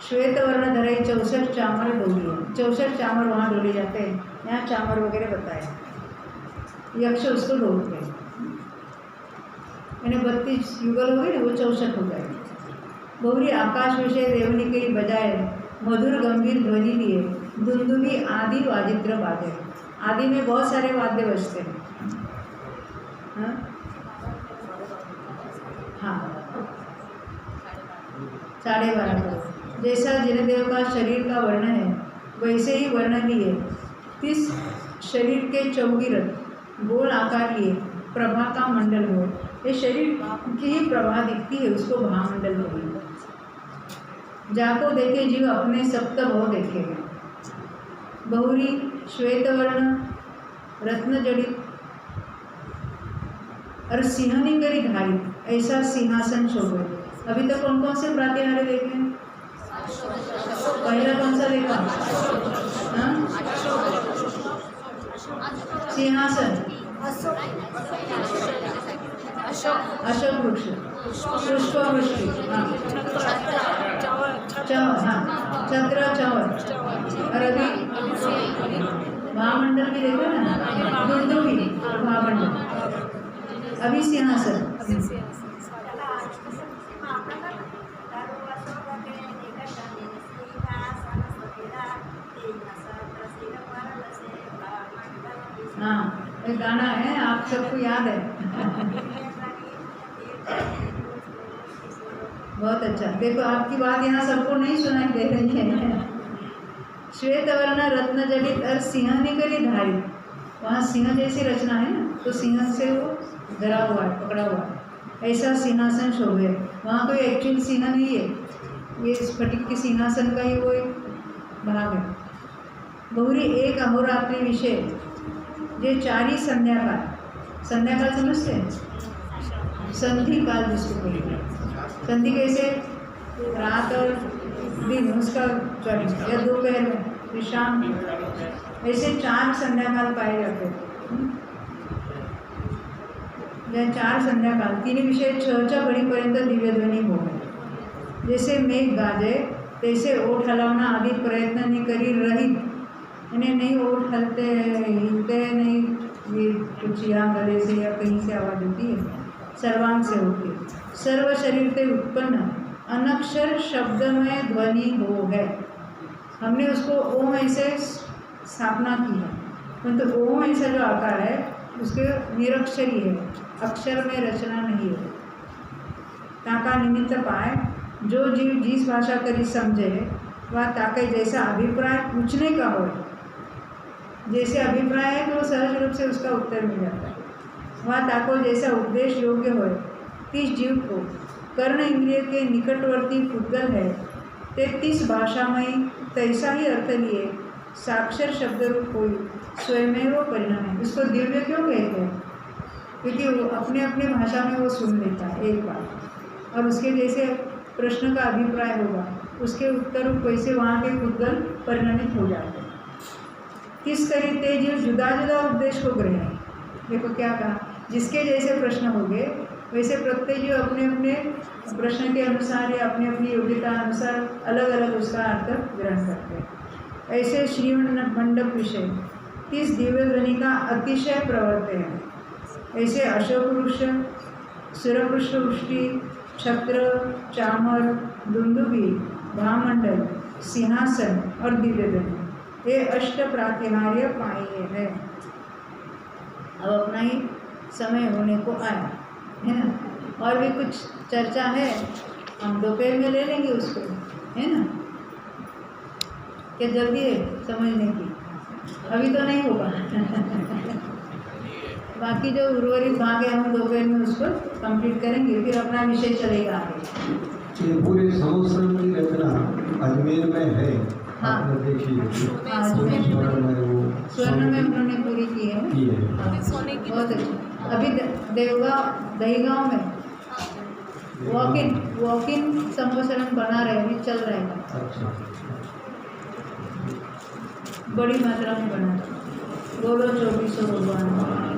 श्वेत वर्ण धराई 64 चामर डोली है। 64 चामर वहाँ डोले जाते हैं, यहाँ चामर वगैरह बताया। यक्ष उसको ढोलते हैं, यानी 32 युगल हो गए ना, वो 64 हो गए। गौरी आकाश विषय देवनी के लिए बजाए मधुर गंभीर ध्वनि दिए दुंदुभी आदि वाजित्र बाजे। आदि में बहुत सारे वाद्य बजते हैं। हाँ 12:30 करोड़। जैसा जिनदेव का शरीर का वर्णन है वैसे ही वर्णन लिए 30 शरीर के चौगिरथ गोल आकार लिए प्रभा का मंडल हो। ये शरीर की ही प्रभा दिखती है, उसको महामंडल बोलेंगे। जाको देखे जीव अपने सप्त भव देखेगा। बहुरी श्वेतवर्ण रत्न जड़ित और सिंहनी करी धारित ऐसा सिंहासन शोभे। अभी तक कौन कौन से प्रातिहार्य देखे हैं? पहला कौन सा देखा? सिंहासन, अशोक वृक्ष, पुष्प वृष्टि, चंवर, हाँ छत्र चंवर। और अभी महामंडल भी देखो ना, दुंदुभी महामंडल, अभी सिंहासन। हाँ एक गाना है, आप सबको याद है। बहुत अच्छा। देखो आपकी बात यहाँ सबको नहीं सुनाई दे रही है। श्वेतवर्ण रत्न जड़ित और सिंहनी करी धारित, वहाँ सिंह जैसी रचना है ना, तो सिंह से वो धरा हुआ है, पकड़ा हुआ है, ऐसा सिंहासन शोभे। वहाँ कोई एक्चुअल सिंह नहीं है, ये स्फटिक के सिंहासन का ही वो एक भाग है। बहुरी एक अहोरात्रि विषय जे 4 संध्याकाल, संध्याकाल समझते हैं? संधि काल जिसको बोलते हैं। संधि कैसे? रात और दिन, उसका 24 या दोपहर में शाम, ऐसे 4 संध्याकाल पाए जाते हैं। या 4 संध्याकाल तिन्ही विषय 6च्या घडीपर्यंत दिव्यध्वनी हो गए। जैसे मेघ गाजे तैसे ओठ हलावना आदि प्रयत्न नहीं करी रहित, इन्हें नहीं ओठ हलते हिलते नहीं, ये कुछ यहाँ गले से या कहीं से आवाज़ होती है, सर्वांग से होती है। सर्व शरीर से उत्पन्न अनक्षर शब्दमय ध्वनि हो है। हमने उसको ओम ऐसे स्थापना की है, परंतु ओम ऐसा जो आकार है उसके निरक्षरी है, अक्षर में रचना नहीं है। ताका निमित्त पाए जो जीव जिस भाषा करी समझे वह ताके जैसा अभिप्राय पूछने का हो, जैसे अभिप्राय है तो सहज रूप से उसका उत्तर मिल जाता है। वह ताको जैसा उपदेश योग्य हो, तीस जीव को कर्ण इंद्रिय के निकटवर्ती पुद्गल है ते 30 भाषामय तैसा ही अर्थ लिए साक्षर शब्द रूप कोई स्वयं वो परिणाम है। उसको दिव्य क्यों कहते हैं? क्योंकि वो अपने अपने भाषा में वो सुन लेता है एक बार, और उसके जैसे प्रश्न का अभिप्राय होगा उसके उत्तर वैसे वहाँ के पुद्गल परिणमित हो जाते हैं। किस करी ते जीव जुदा जुदा उपदेश को ग्रहण। देखो क्या कहा, जिसके जैसे प्रश्न होंगे वैसे प्रत्येक जीव अपने अपने प्रश्न के अनुसार या अपनी अपनी योग्यता अनुसार अलग अलग उसका अर्थ ग्रहण करते हैं। ऐसे श्रीमंडप विषय 30 दिव्य ध्वनि का अतिशय प्रवर्त्य है। ऐसे अशोक वृक्ष, सुरवृक्ष वृष्टि, छत्र, चामर, दुंदुभी, महामंडल, सिंहासन और दिव्य ध्वनि, ये 8 प्रातिहार्य पाए हैं। अब अपना ही समय होने को आया है ना, और भी कुछ चर्चा है, हम दोपहर में ले लेंगे उसको, है ना। क्या जल्दी है समझने की? अभी तो नहीं होगा। बाकी जो उर्वरित भाग है हम दोपहर में उसको कंप्लीट करेंगे, फिर अपना विषय चलेगा आगे। ये पूरे संवत्सर की रचना अजमेर में है। हाँ देखिए स्वर्ण में उन्होंने पूरी की है। बहुत अच्छा। अभी दहीगांव में वॉक इन संवत्सरण बना रहे, अभी चल रहा है। अच्छा। बड़ी मात्रा में बना। बोलो 2400 भगवान।